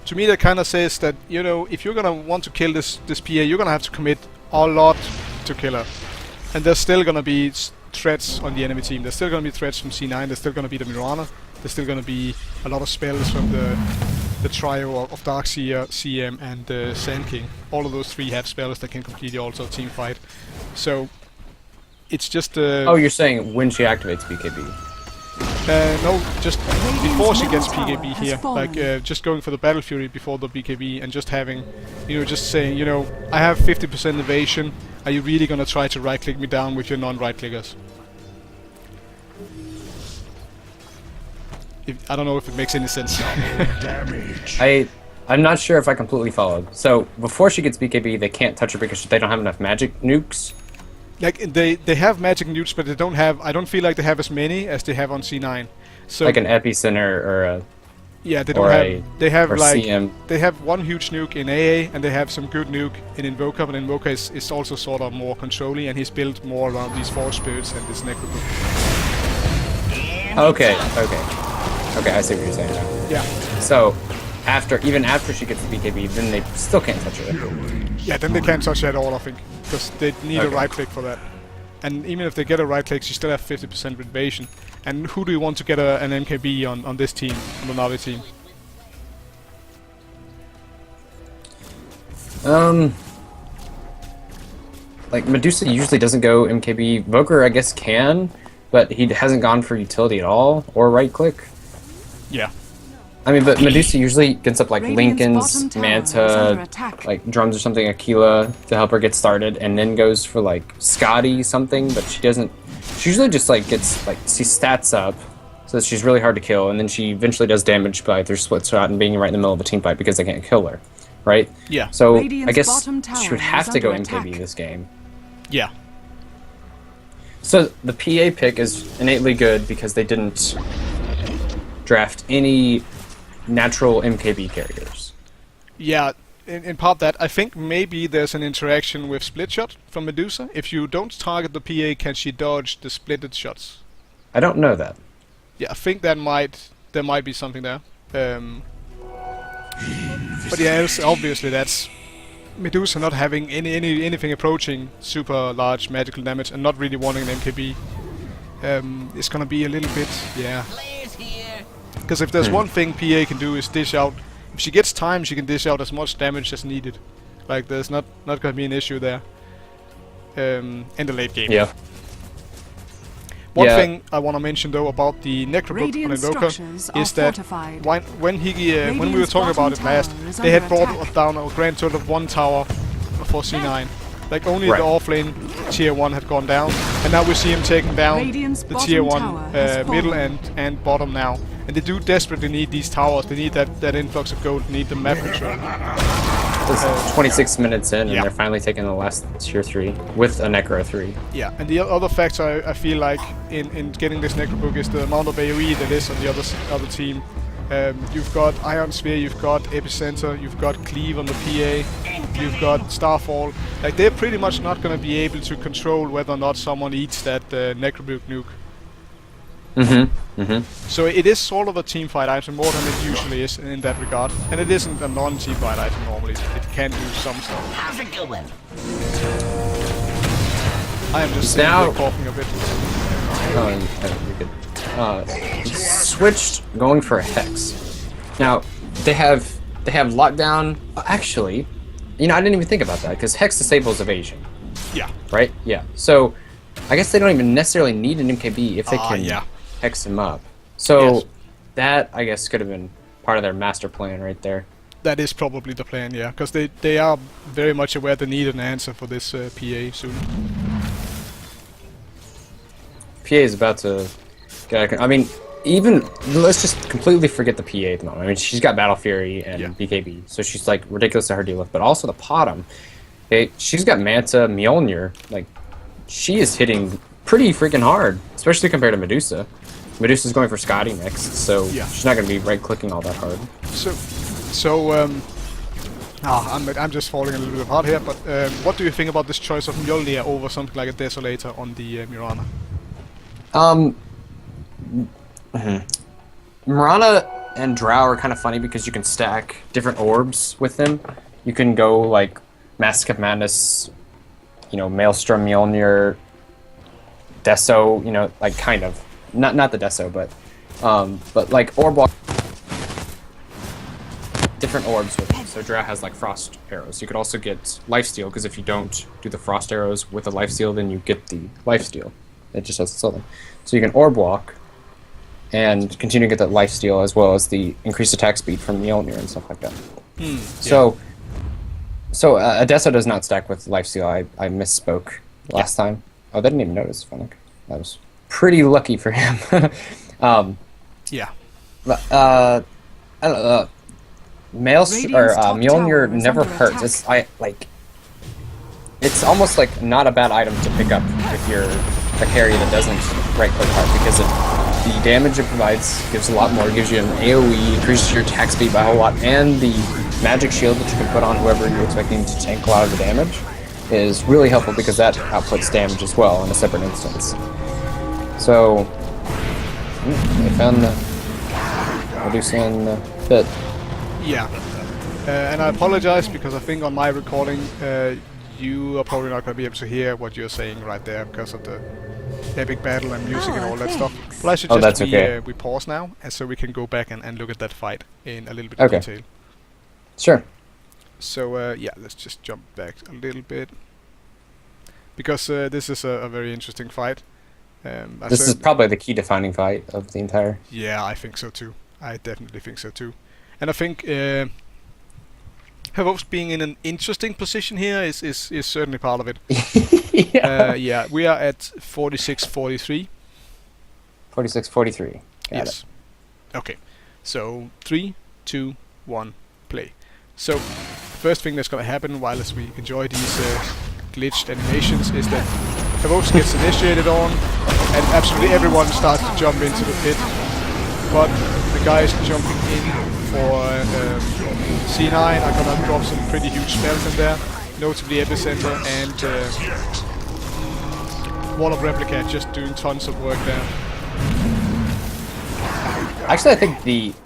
to me that kind of says that, you know, if you're gonna want to kill this PA, you're gonna have to commit a lot to kill her. And there's still gonna be threats on the enemy team. There's still gonna be threats from C9. There's still gonna be the Mirana. There's still gonna be a lot of spells from the trio of Darkseer, CM, and Sand King. All of those 3 have spells that can completely alter a team fight. So it's just. Oh, you're saying when she activates BKB? No, just before she gets middle tower PKB has here, fallen. like just going for the Battle Fury before the BKB and just having, you know, just saying, you know, I have 50% evasion. Are you really gonna try to right-click me down with your non-right clickers? I don't know if it makes any sense. I'm not sure if I completely followed. So before she gets BKB, they can't touch her because they don't have enough magic nukes. Like they have magic nukes, but they don't have. I don't feel like they have as many as they have on C9. So Like an epicenter or a... yeah, they or don't a- have. They have or like CM. they have one huge nuke in AA, and they have some good nuke in Invoker. But Invoker is also sort of more controlling, and he's built more around these Force Spirits and this Necro. Okay, I see what you're saying now. Yeah, So, even after she gets the BKB, then they still can't touch her. yeah. Then they can't touch her at all, I think, because they need a Okay. right click for that. And even if they get a right click, you still have 50% evasion. And who do you want to get an MKB on this team, on the Na'Vi team? Like, Medusa usually doesn't go MKB. Voker, I guess, can, but he hasn't gone for utility at all, or right click. Yeah. I mean, but Medusa usually gets up like Radiant's Lincoln's, bottom tower is under Manta, attack. like drums or something, Aquila to help her get started, and then goes for like Scotty something, but she doesn't. She usually just like gets like she stats up, so that she's really hard to kill, and then she eventually does damage by through split shot and being right in the middle of a team fight because they can't kill her, right? Yeah. So I Radiant's guess bottom she would tower have is to go under MKB attack. this game. Yeah. So the PA pick is innately good because they didn't draft any natural MKB carriers. Yeah, in part that, I think maybe there's an interaction with split shot from Medusa. If you don't target the PA, can she dodge the splitted shots? I don't know that. Yeah, I think there might be something there. But yeah, obviously that's Medusa not having anything approaching super large magical damage and not really wanting an MKB. It's gonna be a little bit, yeah. Because if there's one thing PA can do is dish out if she gets time, she can dish out as much damage as needed. Like there's not gonna be an issue there. In the late game. Yeah. One thing I want to mention though about the Necrobook on Invoker is that when we were talking about it last, they had brought down a grand total of 1 tower for C9. Like only the offlane tier 1 had gone down, and now we see him taking down the tier 1 middle and bottom now. And they do desperately need these towers. They need that influx of gold. They need the map control. It's 26 minutes in, and they're finally taking the last tier 3 with a Necro 3. Yeah, and the other factor I feel like in getting this Necrobook is the amount of AoE that is on the other team. You've got Iron Sphere, you've got Epicenter, you've got Cleave on the PA, you've got Starfall. Like they're pretty much not going to be able to control whether or not someone eats that Necrobook nuke. So it is sort of a team fight item more than it usually is in that regard, and it isn't a non-team fight item normally. It can do some stuff. How's it going? I am just now coughing a bit. Oh, you're good. Switched, going for a Hex. Now they have lockdown. Actually, you know, I didn't even think about that because Hex disables evasion. Yeah. Right. Yeah. So I guess they don't even necessarily need an MKB if they can Hex him up. So that, I guess, could have been part of their master plan right there. That is probably the plan, yeah, because they are very much aware they need an answer for this PA soon. PA is about to get, I mean, even, let's just completely forget the PA at the moment. I mean, she's got Battle Fury and BKB, so she's like ridiculous to her deal with, but also the Potom. She's got Manta, Mjolnir, like, she is hitting pretty freaking hard, especially compared to Medusa. Medusa's going for Scotty next, so she's not going to be right-clicking all that hard. I'm just falling a little bit apart here, but what do you think about this choice of Mjolnir over something like a Desolator on the Mirana? Mirana and Drow are kind of funny because you can stack different orbs with them. You can go like Mask of Madness, you know, Maelstrom, Mjolnir, Deso, you know, like kind of. Not the Deso, but like orb walk, different orbs with them. So Drow has like frost arrows. You could also get lifesteal because if you don't do the frost arrows with the lifesteal, then you get the lifesteal. It just doesn't sell them. So you can orb walk and continue to get that lifesteal as well as the increased attack speed from Mjolnir and stuff like that. So a Deso does not stack with lifesteal. I misspoke last time. Oh, they didn't even notice. Funny. That was pretty lucky for him. I don't know. Mjolnir never hurts. It's almost like not a bad item to pick up if you're a carry that doesn't right click hard because the damage it provides gives a lot more. It gives you an AoE, increases your attack speed by a whole lot, and the magic shield that you can put on whoever you're expecting to tank a lot of the damage is really helpful because that outputs damage as well in a separate instance. So, they found the Medusa and the pit. Yeah, and I apologize because I think on my recording you are probably not going to be able to hear what you're saying right there because of the epic battle and music and all that stuff. But I suggest we pause now, and so we can go back and look at that fight in a little bit of detail. Sure. So yeah, let's just jump back a little bit because this is a very interesting fight. This is probably the key defining fight of the entire. Yeah, I think so too. I definitely think so too. And I think Havos being in an interesting position here is certainly part of it. Yeah, we are at 46-43. 46-43. Yes. Okay. So 3, 2, 1, play. So first thing that's going to happen while as we enjoy these glitched animations is that Havos gets initiated on, and absolutely everyone starts to jump into the pit. But the guys jumping in for C9 are gonna drop some pretty huge spells in there, notably Epicenter and Wall of Replica just doing tons of work there. Actually, I think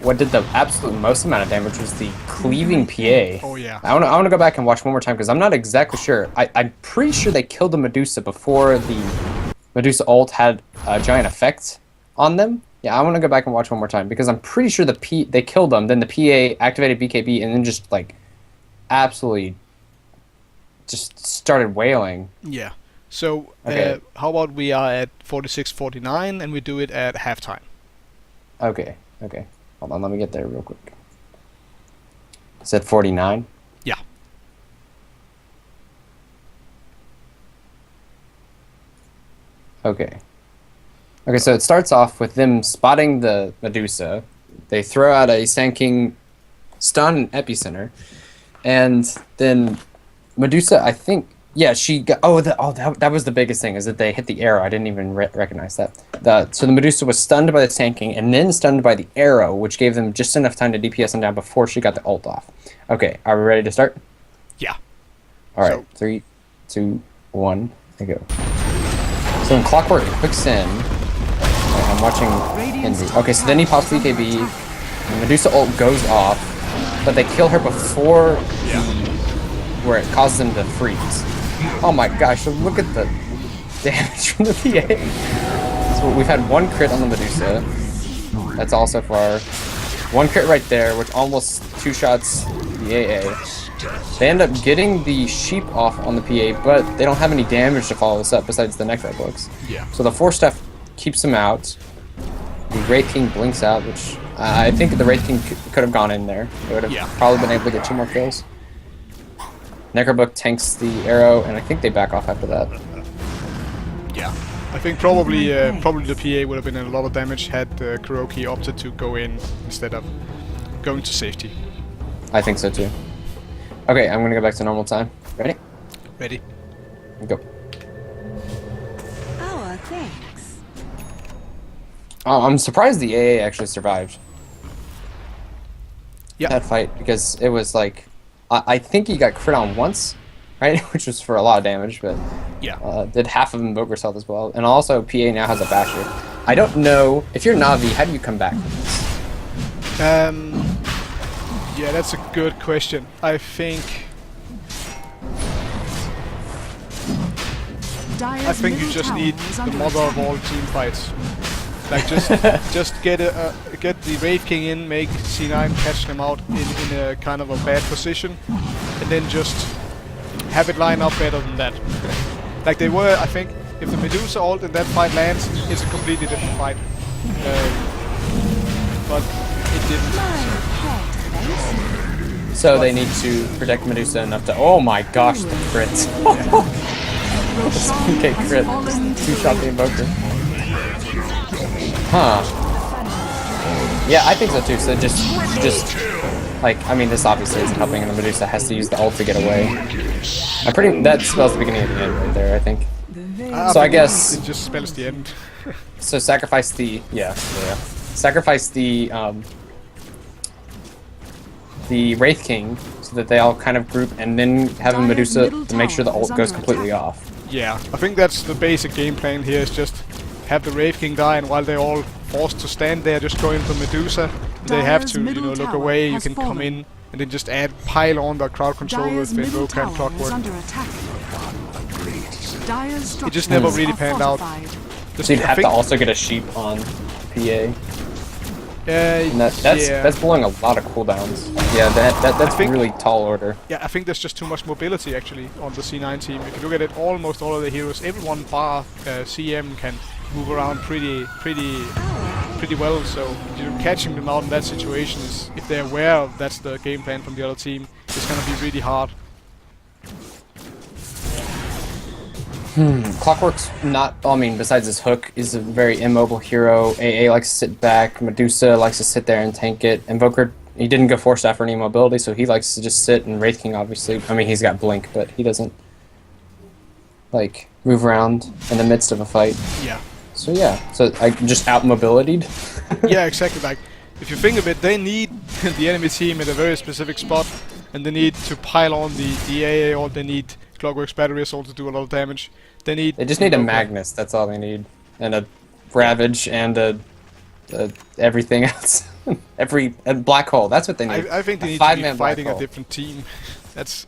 what did the absolute most amount of damage was the cleaving PA. Oh yeah. I want to go back and watch one more time because I'm not exactly sure. I'm pretty sure they killed the Medusa before the Medusa ult had a giant effect on them. Yeah, I want to go back and watch one more time because I'm pretty sure they killed them. Then the PA activated BKB and then just like absolutely just started wailing. Yeah. So Okay. how about we are at 46-49 and we do it at halftime? Okay. Hold on, let me get there real quick. Is that 49? Yeah. Okay. Okay, so it starts off with them spotting the Medusa. They throw out a Sand King stun and epicenter. And then Medusa, I think, yeah, she got. That was the biggest thing, is that they hit the arrow. I didn't even recognize that. So the Medusa was stunned by the Sand King and then stunned by the arrow, which gave them just enough time to DPS them down before she got the ult off. Okay, are we ready to start? Yeah. Alright, So- 3, 2, 1, and go. So when Clockwork clicks in, I'm watching Envy. Okay, so then he pops BKB, and Medusa ult goes off, but they kill her before where it causes them to freeze. Oh my gosh, so look at the damage from the PA. So we've had one crit on the Medusa. That's all so far. One crit right there, which almost two shots the AA. They end up getting the sheep off on the PA, but they don't have any damage to follow this up besides the Necro books. Yeah. So the Force Staff keeps them out. The Wraith King blinks out, which I think the Wraith King could have gone in there. They would have probably been able to get 2 more kills. Necrobook tanks the arrow, and I think they back off after that. Yeah. I think probably the PA would have been in a lot of damage had Kuroki opted to go in instead of going to safety. I think so too. Okay, I'm gonna go back to normal time. Ready? Ready? Go. Our thanks. Oh, I'm surprised the AA actually survived Yeah. that fight, because it was like, I think he got crit on once, right? Which was for a lot of damage, but Yeah. did half of Invoker's health as well. And also, PA now has a Basher. I don't know, if you're Navi, how do you come back from this? Yeah, that's a good question. I think you just need the mother of all team fights. Like just get the Wraith King in, make C9 catch them out in a kind of a bad position, and then just have it line up better than that. Like they were, I think, if the Medusa ult in that fight lands, it's a completely different fight. But it didn't. So they need to protect Medusa enough to. Oh my gosh, the crit! Okay, crit. 2-shot the Invoker. Huh. Yeah, I think so too. So just like, I mean, this obviously isn't helping, and the Medusa has to use the ult to get away. That spells the beginning of the end right there, I think. So I guess it just spells the end. so. Sacrifice the sacrifice the Wraith King so that they all kind of group, and then have a Medusa to make sure the ult goes completely off. Yeah, I think that's the basic game plan here, is just have the Wraith King die, and while they're all forced to stand there just going for Medusa, they have to, look away, you can come in, and then just pile on the crowd control with Invoker and Clockwork. It just never really panned out. So you'd have to also get a sheep on PA. And that's blowing a lot of cooldowns. Yeah, that's really tall order. Yeah, I think there's just too much mobility actually on the C9 team. If you look at it, almost all of the heroes, everyone bar CM can move around pretty well. So catching them out in that situation is, if they're aware of that's the game plan from the other team, it's gonna be really hard. Clockwork's not. I mean, besides his hook, is a very immobile hero. AA likes to sit back. Medusa likes to sit there and tank it. Invoker, he didn't go Force Staff for any mobility, so he likes to just sit. And Wraith King, obviously, I mean, he's got Blink, but he doesn't like move around in the midst of a fight. Yeah. So yeah, so I just out mobilitied. Yeah, exactly. Like, if you think of it, they need the enemy team at a very specific spot, and they need to pile on the AA, or they need Clockwork's battery assault to do a lot of damage. They just need a Magnus. That's all they need, and a Ravage, and a everything else. A Black Hole. That's what they need. I think they need to be fighting a different team. That's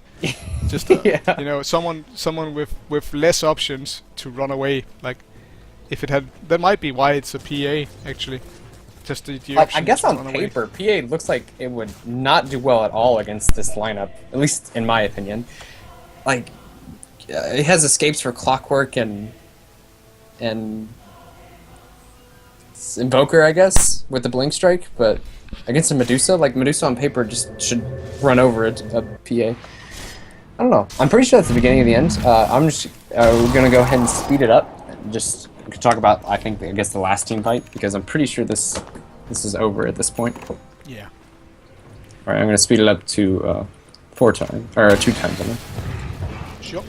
just someone with less options to run away. Like, if it had, that might be why it's a PA actually. Just the Like, I option guess to on run away. paper, PA looks like it would not do well at all against this lineup, at least in my opinion. Like, it has escapes for Clockwork and Invoker, I guess, with the Blink Strike, but against a Medusa, like Medusa on paper just should run over a PA. I don't know. I'm pretty sure that's the beginning of the end. We're gonna go ahead and speed it up. Just we could talk about I guess the last team fight because I'm pretty sure this is over at this point. Yeah. All right, I'm gonna speed it up to 2 times. I mean. Sure.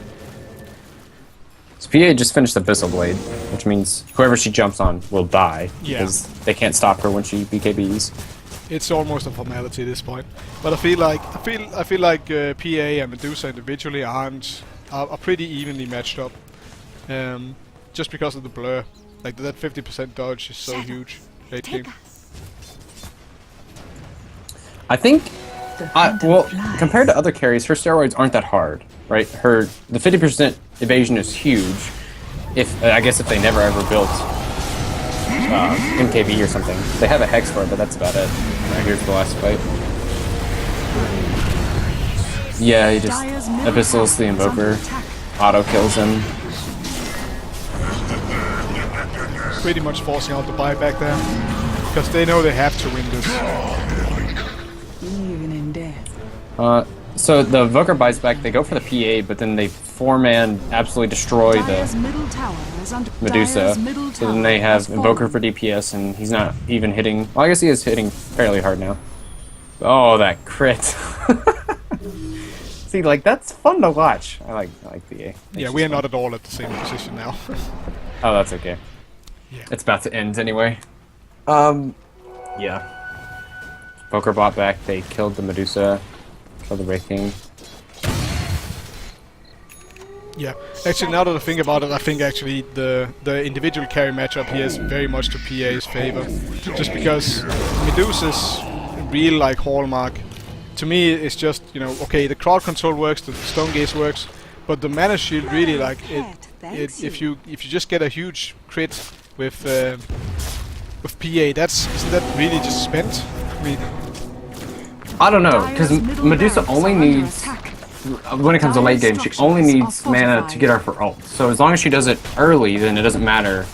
So PA just finished the Abyssal Blade, which means whoever she jumps on will die because they can't stop her when she BKBs. It's almost a formality at this point, but I feel like PA and Medusa individually are pretty evenly matched up, just because of the blur. Like that 50% dodge is so huge late game. I think, well, compared to other carries, her steroids aren't that hard, right? The 50% evasion is huge. I guess if they never ever built MKB or something, they have a hex for it, but that's about it. Alright, here's the last fight. Yeah, he just abyssals the Invoker, auto kills him. Pretty much forcing out the buyback there, because they know they have to win this. Even in death. So the Invoker buys back, they go for the PA, but then they 4-man absolutely destroy Dire's the middle tower is under Medusa. Dire's middle So then tower they have has Invoker for fallen. DPS, and he's not even hitting. Well, I guess he is hitting fairly hard now. Oh, that crit! See, like that's fun to watch. I like PA. Yeah, we are not at all at the same position now. Oh, that's okay. Yeah. It's about to end anyway. Yeah. Invoker bought back. They killed the Medusa. Killed the Wraith King. Yeah, actually, now that I think about it, I think actually the individual carry matchup here is very much to PA's favor, just because Medusa's real like hallmark. To me, it's just okay, the crowd control works, the stone gaze works, but the mana shield really like if you just get a huge crit with PA, isn't that really just spent? I mean, I don't know, because Medusa only needs, when it comes to late game, she only needs mana to get her for ult. So as long as she does it early, then it doesn't matter.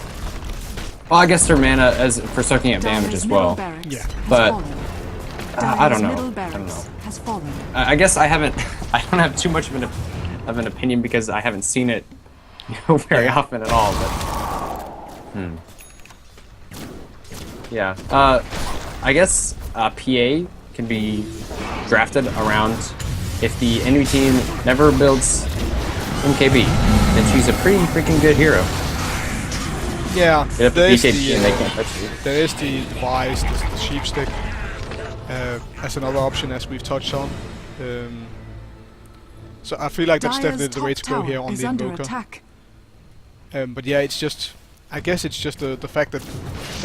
Well, I guess her mana for soaking up damage as well. Yeah. But I don't know. I guess I don't have too much of an opinion because I haven't seen it very often at all. But yeah, I guess PA can be drafted around if the enemy team never builds MKB, then she's a pretty freaking good hero. Yeah, Get up to BKB and they can't touch you. there is the Wise, the Sheep Stick, as another option as we've touched on. So I feel like that's definitely the way to go here on the Invoker. But yeah, it's just, I guess it's just the fact that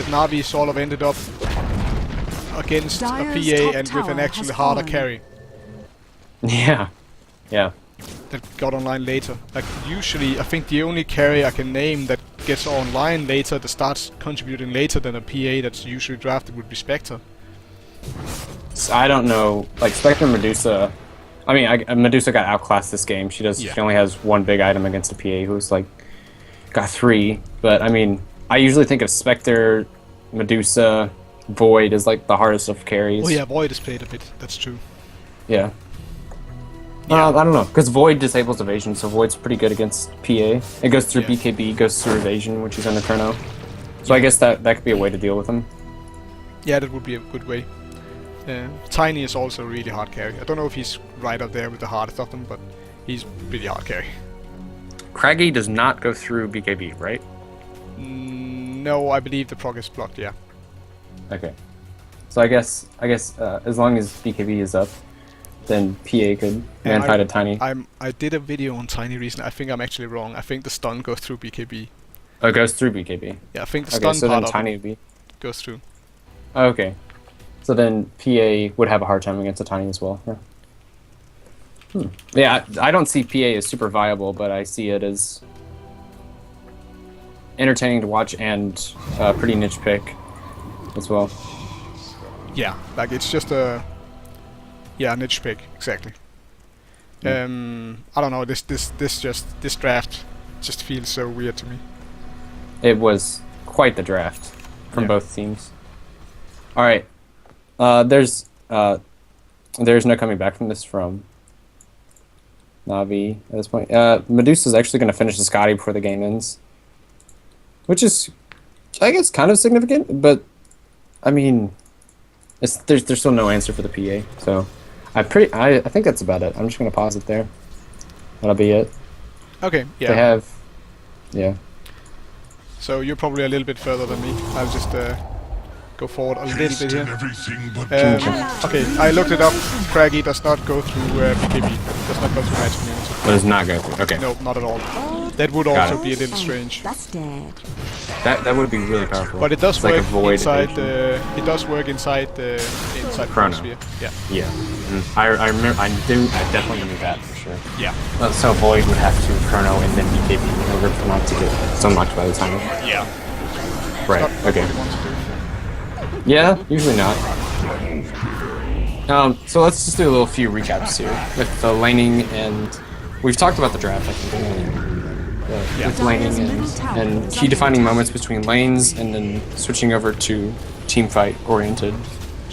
Na'Vi sort of ended up against a PA and with an actually harder carry Yeah. Yeah. that got online later. Like usually, I think the only carry I can name that gets online later, that starts contributing later than a PA that's usually drafted would be Spectre. So I don't know, like Spectre Medusa. I mean, Medusa got outclassed this game. She only has one big item against a PA who's like got 3. But I mean, I usually think of Spectre, Medusa, Void as like the hardest of carries. Oh yeah, Void is played a bit. That's true. Yeah. I don't know, because Void disables evasion, so Void's pretty good against PA. It goes through BKB, goes through evasion, which is under Chrono. So I guess that could be a way to deal with him. Yeah, that would be a good way. Tiny is also a really hard carry. I don't know if he's right up there with the hardest of them, but he's really hard carry. Craggy does not go through BKB, right? No, I believe the proc is blocked, yeah. Okay. So I guess as long as BKB is up, then PA could man-fight a Tiny. I did a video on Tiny recently. I think I'm actually wrong. I think the stun goes through BKB. Oh, it goes through BKB. Yeah, I think the Okay, stun so part then of Tiny it would be... goes through. Oh, okay. So then PA would have a hard time against a Tiny as well. Yeah. Yeah, I don't see PA as super viable, but I see it as entertaining to watch and a pretty niche pick. as well. Yeah, like it's just a niche pick exactly. I don't know. This draft just feels so weird to me. It was quite the draft from both teams. All right, there's no coming back from this from Na'Vi at this point. Medusa's actually going to finish the Scotty before the game ends, which is, I guess, kind of significant. But I mean, there's still no answer for the PA. So I think that's about it. I'm just going to pause it there. That'll be it. Okay. Yeah. They have, yeah. So you're probably a little bit further than me. I'll just go forward a little bit here. Okay, I looked it up. Craggy does not go through BKB. Does not go through match community. Does not go through. Okay. No, not at all. That would also be a little strange. That would be really powerful. But it does it's work like a void inside evasion. it does work inside Chrono. Chronosphere. Yeah. Yeah. I remember. I definitely knew that for sure. Yeah. So Void would have to Chrono and then BKB in order for not to get unlocked by the time. Yeah. Right. Not Okay. what we want to do. Yeah. Usually not. So let's just do a little few recaps here with the laning, and we've talked about the draft, I think. With laning and key defining moments between lanes, and then switching over to team fight oriented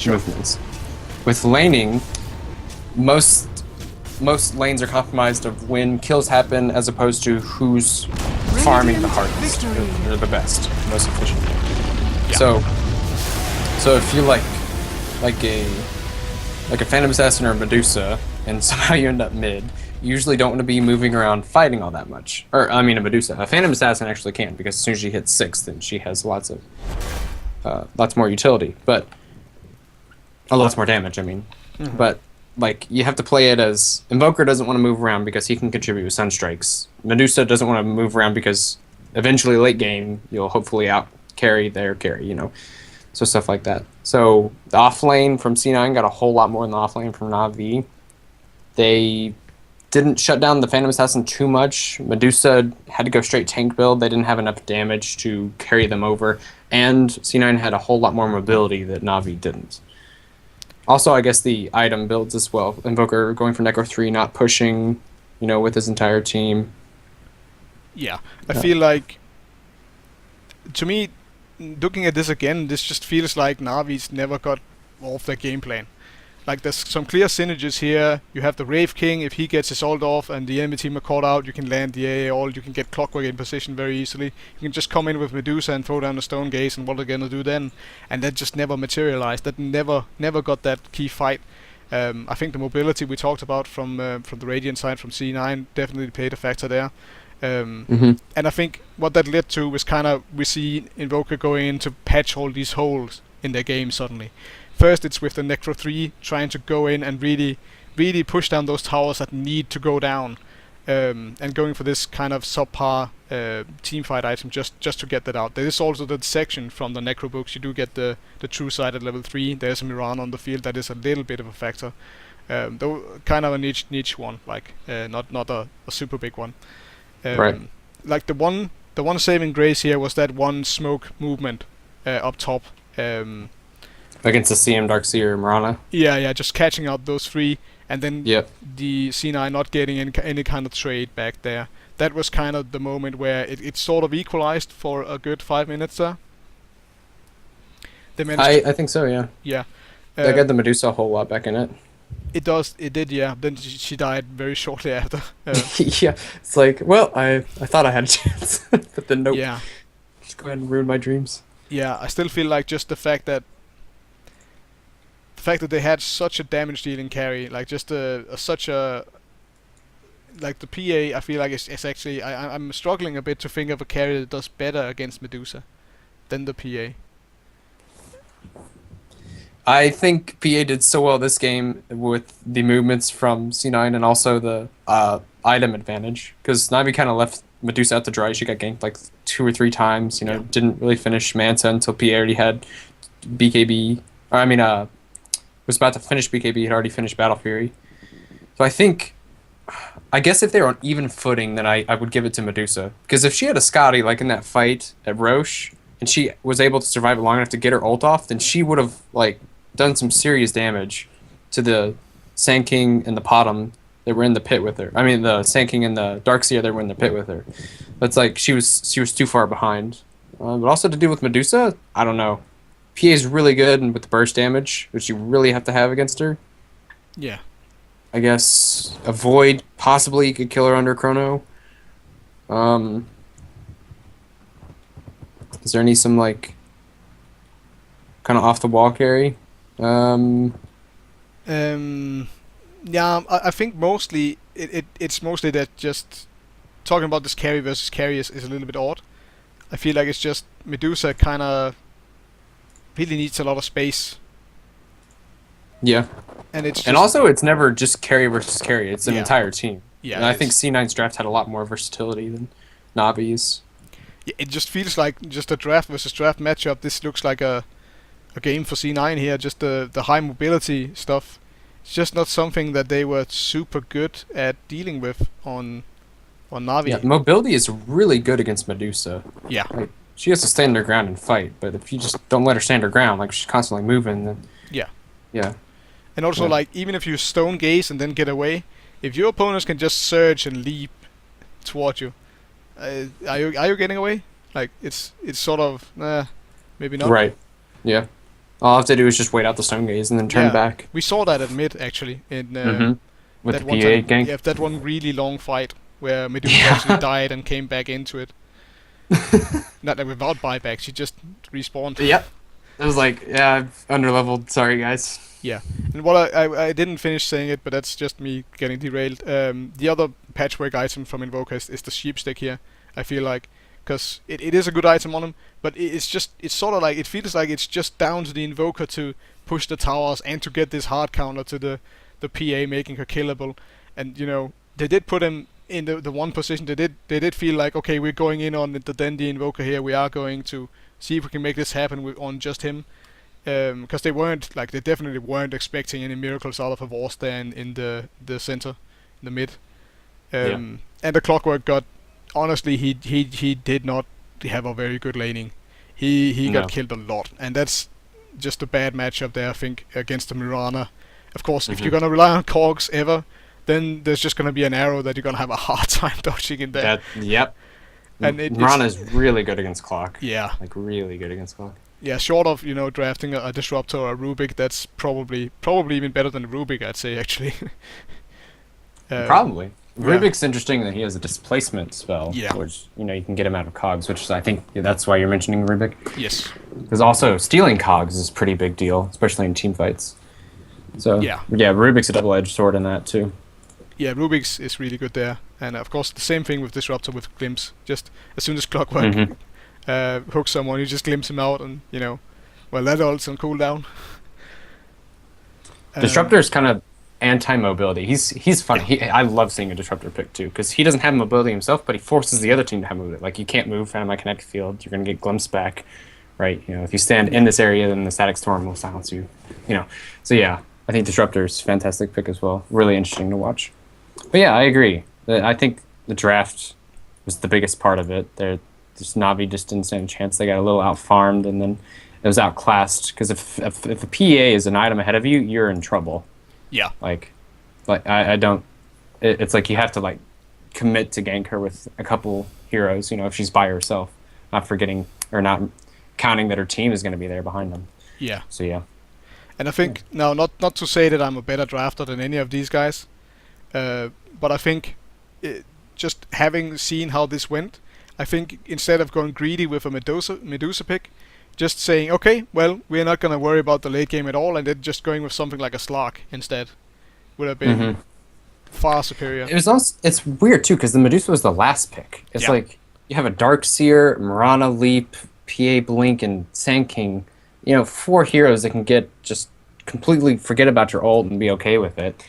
movements. With laning, most lanes are compromised of when kills happen as opposed to who's farming the hardest or the best, most efficient. Yeah. So if you like a Phantom Assassin or a Medusa, and somehow you end up mid, you usually don't want to be moving around fighting all that much. Or, I mean, a Medusa. A Phantom Assassin actually can, because as soon as she hits 6, then she has lots more utility. But, lots more damage, I mean. Mm-hmm. But, like, you have to play it as... Invoker doesn't want to move around because he can contribute with Sunstrikes. Medusa doesn't want to move around because eventually late game, you'll hopefully out-carry their carry, you know. So stuff like that. So, the off-lane from C9 got a whole lot more than the off-lane from Na'Vi. They didn't shut down the Phantom Assassin too much. Medusa had to go straight tank build. They didn't have enough damage to carry them over. And C9 had a whole lot more mobility that Na'Vi didn't. Also, I guess the item builds as well. Invoker going for Necro 3, not pushing, with his entire team. Yeah, I feel like, to me, looking at this again, this just feels like Na'Vi's never got off their game plan. Like, there's some clear synergies here. You have the Wraith King. If he gets his ult off and the enemy team are caught out, you can land the AA ult. You can get Clockwork in position very easily. You can just come in with Medusa and throw down the Stone Gaze, and what are they gonna do then? And that just never materialized. That never got that key fight. I think the mobility we talked about from the Radiant side, from C9, definitely played a factor there. And I think what that led to was we see Invoker going in to patch all these holes in their game suddenly. First, it's with the Necro 3 trying to go in and really, really push down those towers that need to go down, and going for this kind of subpar teamfight item just to get that out. There is also the section from the Necro books. You do get the true side at level 3. There's a Mirana on the field that is a little bit of a factor, though kind of a niche one, like not a super big one. Right. Like the one saving grace here was that one smoke movement up top. Against the CM Darkseer Mirana. Yeah, just catching out those 3, and then the C9 not getting any kind of trade back there. That was kind of the moment where it sort of equalized for a good 5 minutes there. They managed I think so, yeah. Yeah. They got the Medusa a whole lot back in it. It did, yeah. Then she died very shortly after. Yeah, it's like, well, I thought I had a chance, but then nope. Yeah. Just go ahead and ruin my dreams. Yeah, I still feel like just the fact that they had such a damage dealing carry, like just such a, like the PA, I feel like it's actually, I'm struggling a bit to think of a carry that does better against Medusa than the PA. I think PA did so well this game with the movements from C9 and also the item advantage, because Na'Vi kind of left Medusa out to dry. She got ganked like 2 or 3 times, didn't really finish Manta until PA already had BKB, or was about to finish BKB, had already finished Battle Fury. So I guess if they were on even footing, then I would give it to Medusa. Because if she had a Scotty, like in that fight at Roche, and she was able to survive it long enough to get her ult off, then she would have like done some serious damage to the Sand King and the Potom that were in the pit with her. I mean, the Sand King and the Darkseer that were in the pit with her. That's like she was too far behind. But also to do with Medusa, I don't know. PA is really good and with the burst damage, which you really have to have against her. Yeah. I guess a Void possibly could kill her under Chrono. Is there any some like kind of off the wall carry? Yeah, I think mostly it's mostly that just talking about this carry versus carry is a little bit odd. I feel like it's just Medusa kind of really needs a lot of space. Yeah. And also it's never just carry versus carry. It's an entire team. Yeah. And I think C9's draft had a lot more versatility than Navi's. Yeah, it just feels like just a draft versus draft matchup. This looks like a game for C9 here. Just the high mobility stuff. It's just not something that they were super good at dealing with on Navi. Yeah, mobility is really good against Medusa. Yeah. Like, she has to stand her ground and fight, but if you just don't let her stand her ground, like she's constantly moving, then yeah. Yeah. And also, like, even if you stone gaze and then get away, if your opponents can just surge and leap toward you, are you getting away? Like, it's sort of maybe not. Right. Yeah. All I have to do is just wait out the stone gaze and then turn back. We saw that at mid actually in with that the one PA time. gang. Yeah, that one really long fight where Medusa actually died and came back into it. Not like without buyback, she just respawned. Yep. I was like, yeah, underleveled. Sorry, guys. Yeah, and what I didn't finish saying it, but that's just me getting derailed. The other patchwork item from Invoker is the sheep stick here. I feel like, because it is a good item on him, but it's sort of like, it feels like it's just down to the Invoker to push the towers and to get this hard counter to the PA, making her killable. And you know, they did put him in the one position. They did feel like, okay, we're going in on the Dendi Invoker here. We are going to see if we can make this happen on just him. Because they definitely weren't expecting any miracles out of a Wars there in the center, in the mid. And the Clockwork got, honestly, he did not have a very good laning. He got killed a lot, and that's just a bad matchup there, I think, against the Mirana. Of course, if you're gonna rely on Cogs ever, then there's just gonna be an arrow that you're gonna have a hard time dodging in there. Yep. And Mirana's really good against Clock. Yeah. Like really good against Clock. Yeah, short of, you know, drafting a Disruptor or a Rubik, that's probably even better than Rubik, I'd say, actually. Probably. Rubik's interesting that he has a displacement spell, Yeah. which, you know, you can get him out of Cogs, which I think that's why you're mentioning Rubik. Yes. Because also, stealing Cogs is a pretty big deal, especially in team fights. So, Yeah. Rubik's a double-edged sword in that, too. Yeah, Rubik's is really good there. And, of course, the same thing with Disruptor with Glimpse. Just as soon as Clockwork hooks someone, you just glimpse him out, and, you know, well, that ult's on cooldown. Disruptor is kind of anti-mobility. He's fun. I love seeing a Disruptor pick too, because he doesn't have mobility himself, but he forces the other team to have mobility. Like, you can't move out of my kinetic field. You're going to get glimpse back, right? You know, if you stand in this area, then the Static Storm will silence you. You know, so yeah, I think Disruptor is a fantastic pick as well. Really interesting to watch. But yeah, I agree. I think the draft was the biggest part of it. Navi just didn't stand a chance. They got a little out-farmed, and then it was outclassed, because if the PA is an item ahead of you, you're in trouble. Yeah. Like I don't. It's like you have to like commit to gank her with a couple heroes. You know, if she's by herself, not forgetting or not counting that her team is going to be there behind them. Yeah. So yeah. And I think now, not to say that I'm a better drafter than any of these guys, but I think just having seen how this went, I think instead of going greedy with a Medusa pick, just saying, okay, well, we're not going to worry about the late game at all, and then just going with something like a Slark instead would have been far superior. It's weird too, because the Medusa was the last pick. It's like you have a Darkseer, Mirana, Leap, PA Blink, and Sand King. You know, 4 heroes that can just completely forget about your ult and be okay with it.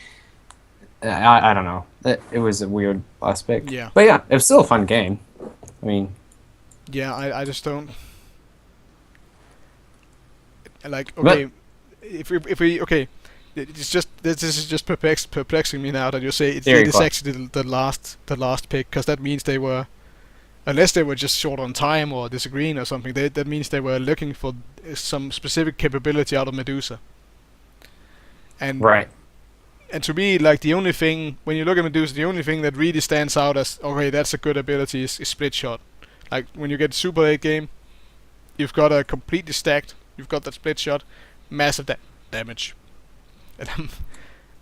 I don't know. It was a weird last pick. Yeah. But yeah, it was still a fun game. I mean. Yeah, I just don't. Like, okay, if we okay, it's just this is just perplexing me now that you say it is actually the last pick, because that means they were Unless they were just short on time or disagreeing or something, that means they were looking for some specific capability out of Medusa. And Right. and to me, like, the only thing, when you look at Medusa, the only thing that really stands out as, okay, that's a good ability is split shot. Like, when you get super late game, you've got a completely stacked, you've got that split shot, massive damage. And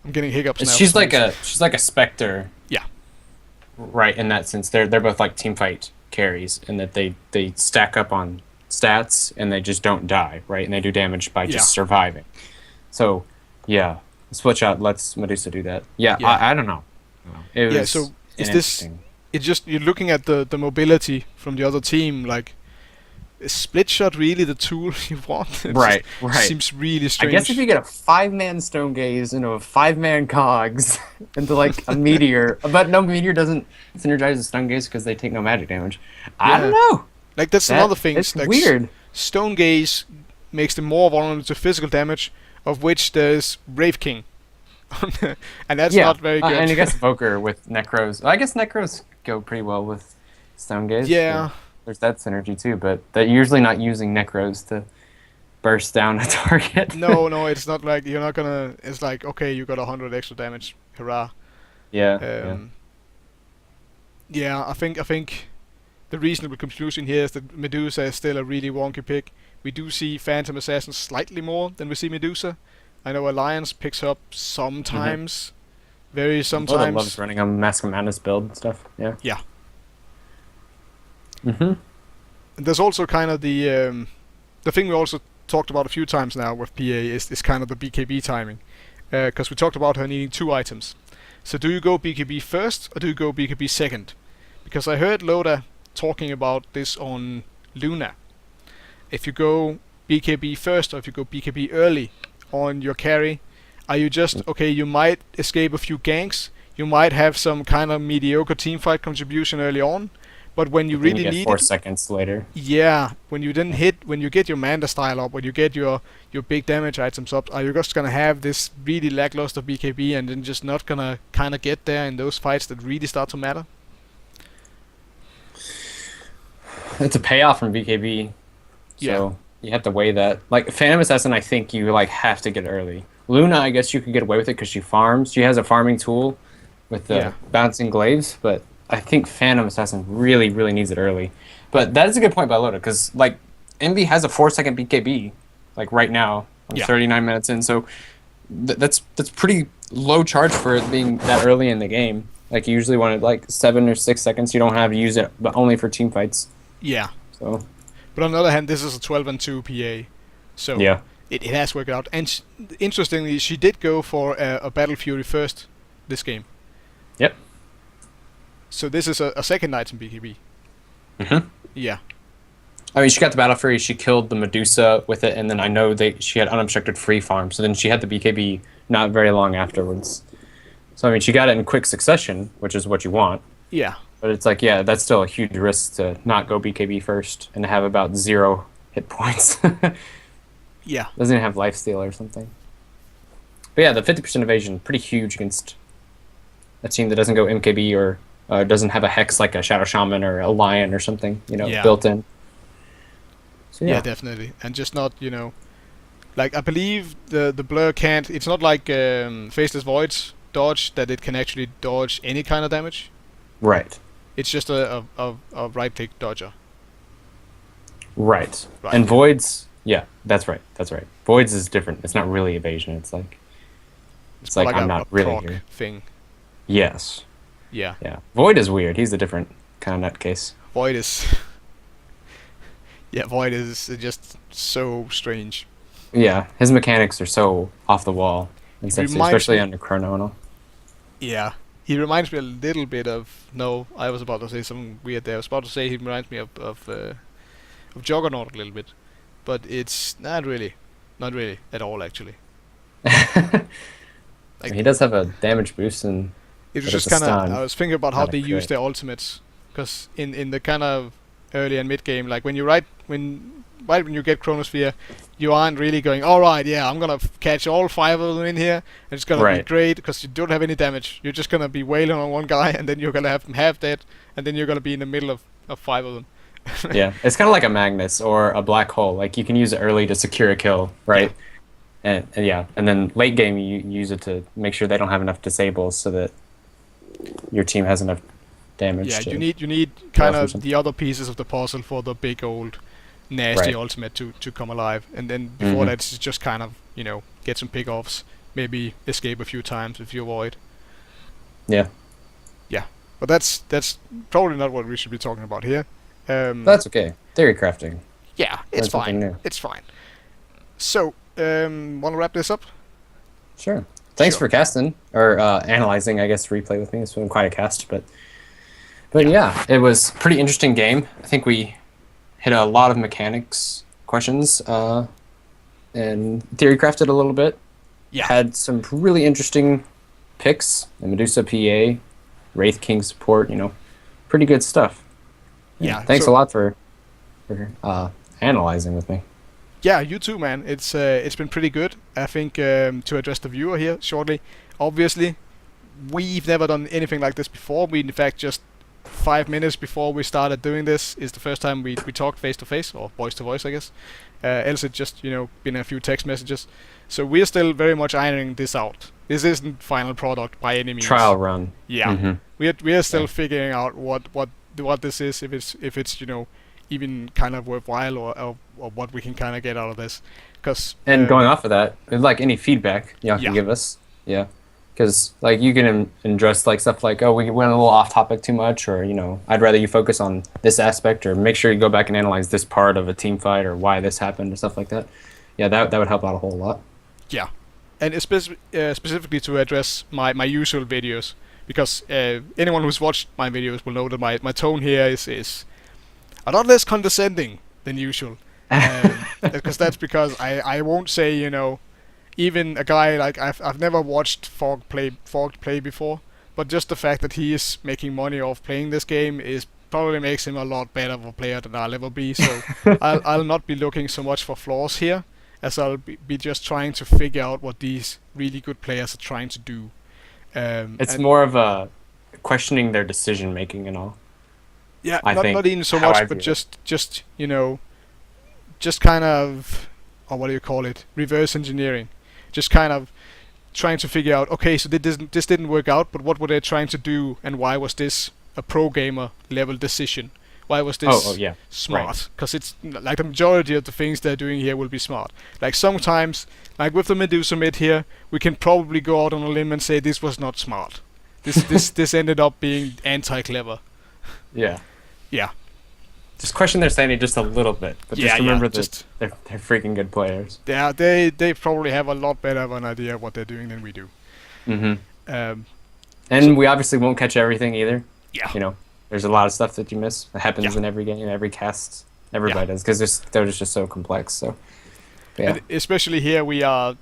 I'm getting hiccups now. She's like a Spectre. Yeah. Right, in that sense. They're both like team fight carries in that they stack up on stats and they just don't die, right? And they do damage by just surviving. So, yeah. Split shot lets Medusa do that. Yeah, Yeah. I don't know. It was So is this? interesting. It's just you're looking at the mobility from the other team. Like, is split shot really the tool you want? It Right, just right. Seems really I strange. guess if you get a 5-man Stone Gaze into a 5-man Cogs into like a meteor, but no, meteor doesn't synergize with Stone Gaze because they take no magic damage. I don't know. Like, that's another thing. It's like, weird. Stone Gaze makes them more vulnerable to physical damage, of which there's Brave King. And that's not very good. And I guess Evoker with Necros. I guess Necros go pretty well with Stone Gaze. Yeah. So there's that synergy too, but they're usually not using Necros to burst down a target. No, it's not like you're not gonna. It's like, okay, you got 100 extra damage, hurrah. Yeah. Yeah, I think the reasonable conclusion here is that Medusa is still a really wonky pick. We do see Phantom Assassin slightly more than we see Medusa. I know Alliance picks up sometimes, very sometimes. Loda loves running a Mask of Madness build and stuff. Yeah. Yeah. Mhm. And there's also kind of the thing we also talked about a few times now with PA is kind of the BKB timing, because we talked about her needing 2 items. So do you go BKB first or do you go BKB second? Because I heard Loda talking about this on Luna. If you go BKB first or if you go BKB early on your carry, are you just, okay, you might escape a few ganks, you might have some kind of mediocre teamfight contribution early on, but when you really need 4 it, seconds later. yeah, when you get your Manda style up, when you get your big damage items up, are you just gonna have this really lackluster BKB and then just not gonna kind of get there in those fights that really start to matter? It's a payoff from BKB. So you have to weigh that. Like Phantom Assassin, I think you like have to get early. Luna, I guess you could get away with it because she farms. She has a farming tool with the bouncing glaives, but I think Phantom Assassin really, really needs it early. But that is a good point by Loda, because like Envy has a 4-second BKB, like right now. I'm 39 minutes in, so that's pretty low charge for it being that early in the game. Like you usually want it like 7 or 6 seconds. You don't have to use it, but only for team fights. Yeah. So. But on the other hand, this is a 12-2 PA, so it has worked out. And interestingly, she did go for a Battle Fury first this game. Yep. So this is a second item BKB. Mhm. Yeah. I mean, she got the Battle Fury, she killed the Medusa with it, and then I know she had unobstructed free farm, so then she had the BKB not very long afterwards. So, I mean, she got it in quick succession, which is what you want. Yeah. But it's like, yeah, that's still a huge risk to not go BKB first and have about 0 hit points. Yeah. Doesn't even have lifesteal or something. But yeah, the 50% evasion, pretty huge against a team that doesn't go MKB or doesn't have a Hex like a Shadow Shaman or a Lion or something, built in. So, yeah, definitely. And just not, like, I believe the Blur can't, it's not like Faceless Void's dodge that it can actually dodge any kind of damage. Right. It's just a right-click dodger. Right. And Void's, yeah, that's right. Void's is different. It's not really evasion. It's like I'm not really here. Thing. Yes. Yeah. Yeah. Void is weird. He's a different kind of nutcase. Void is just so strange. Yeah, his mechanics are so off the wall, and sexy, especially under Chrono and all. Yeah. He reminds me a little bit of... No, I was about to say something weird there. I was about to say he reminds me of Juggernaut a little bit. But it's not really. Not really at all, actually. Like, he does have a damage boost, and it was just kind of... I was thinking about how they use their ultimates. Because in the kind of early and mid game, like when you right when you get Chronosphere, you aren't really going, alright, yeah, I'm gonna catch all 5 of them in here, and it's gonna be great, because you don't have any damage. You're just gonna be wailing on one guy, and then you're gonna have him half dead, and then you're gonna be in the middle of of 5 of them. Yeah, it's kind of like a Magnus or a black hole. Like you can use it early to secure a kill, right? And yeah, and then late game you use it to make sure they don't have enough disables so that your team has enough damage. Yeah, to you need kind or of something. the other pieces of the puzzle for the big old nasty Right. ultimate to come alive, and then before Mhm. that it's just kind of get some pickoffs, maybe escape a few times if you avoid. Yeah, Yeah, but that's probably not what we should be talking about here. that's okay. Theory crafting. Yeah, it's Learn something fine. new. It's fine. So, want to wrap this up? Sure. Thanks Sure. for casting or analyzing. I guess replay with me. It's been quite a cast, but yeah, it was a pretty interesting game. I think we hit a lot of mechanics questions and theory crafted a little bit. Yeah. Had some really interesting picks. The Medusa PA, Wraith King support. Pretty good stuff. Yeah, Thanks so- a lot for analyzing with me. Yeah, you too, man. It's been pretty good. I think to address the viewer here shortly. Obviously, we've never done anything like this before. We in fact just 5 minutes before we started doing this is the first time we talked face to face or voice to voice, I guess. Else it just been a few text messages. So we're still very much ironing this out. This isn't final product by any means. Trial run. Yeah, Mhm. we are still Yeah. figuring out what this is, if it's even kind of worthwhile or what we can kind of get out of this. Because And going off of that, like any feedback y'all can Yeah. give us, yeah, because like you can address like stuff like, oh, we went a little off topic too much, or I'd rather you focus on this aspect, or make sure you go back and analyze this part of a team fight or why this happened or stuff like that. Yeah, that would help out a whole lot. Yeah, and specifically to address my usual videos, because anyone who's watched my videos will know that my tone here is a lot less condescending than usual. Because that's because I won't say even a guy like I've never watched Fork play before, but just the fact that he is making money off playing this game is probably makes him a lot better of a player than I'll ever be. So I'll not be looking so much for flaws here, as I'll be just trying to figure out what these really good players are trying to do. It's and- more of a questioning their decision making and all. Yeah, I think not even so how I much, but view it. just kind of, or what do you call it? Reverse engineering. Just kind of trying to figure out, okay, so this didn't work out, but what were they trying to do, and why was this a pro gamer level decision? Why was this Oh yeah, smart? Because it's like the majority of the things they're doing here will be smart. Like sometimes, like with the Medusa mid here, we can probably go out on a limb and say this was not smart. This ended up being anti-clever. yeah. Yeah. Just question their sanity just a little bit, but Yeah, just remember yeah, that just- they're freaking good players. Yeah, they probably have a lot better of an idea of what they're doing than we do. Mm-hmm. Um, And we obviously won't catch everything either. yeah. There's a lot of stuff that you miss. It happens Yeah. in every game, every cast. Everybody does, because they're just so complex. So, yeah. And especially here, we are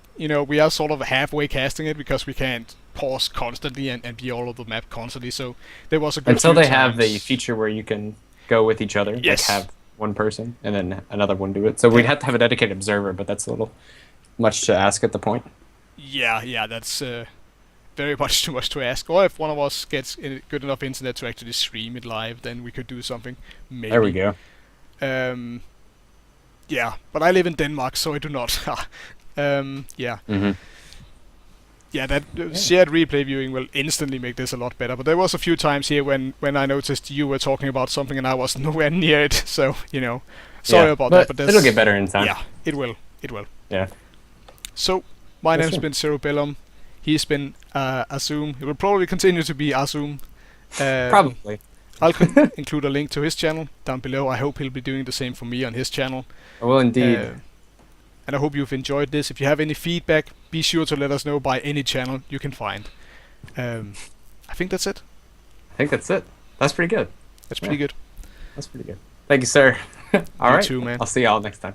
sort of halfway casting it because we can't pause constantly and be all over the map constantly. So there was a good Until few they have the times- feature where you can go with each other, Yes. like have one person and then another one do it. So we'd have to have a dedicated observer, but that's a little much to ask at the point. Yeah, that's very much too much to ask. Or if one of us gets good enough internet to actually stream it live, then we could do something. Maybe. There we go. Yeah, but I live in Denmark, so I do not. Yeah. Mm-hmm. Yeah, that shared replay viewing will instantly make this a lot better. But there was a few times here when I noticed you were talking about something and I was nowhere near it. So sorry about that. But it'll get better in time. Yeah, it will. It will. Yeah. So my Yes, name's sir. been Cerebellum. He's been Azzume. He will probably continue to be Azzume. Probably. I'll include a link to his channel down below. I hope he'll be doing the same for me on his channel. Well, indeed. And I hope you've enjoyed this. If you have any feedback, be sure to let us know by any channel you can find. I think that's it. I think that's it. That's pretty good. That's pretty good. That's pretty good. Thank you, sir. All You right. too, man. I'll see y'all next time.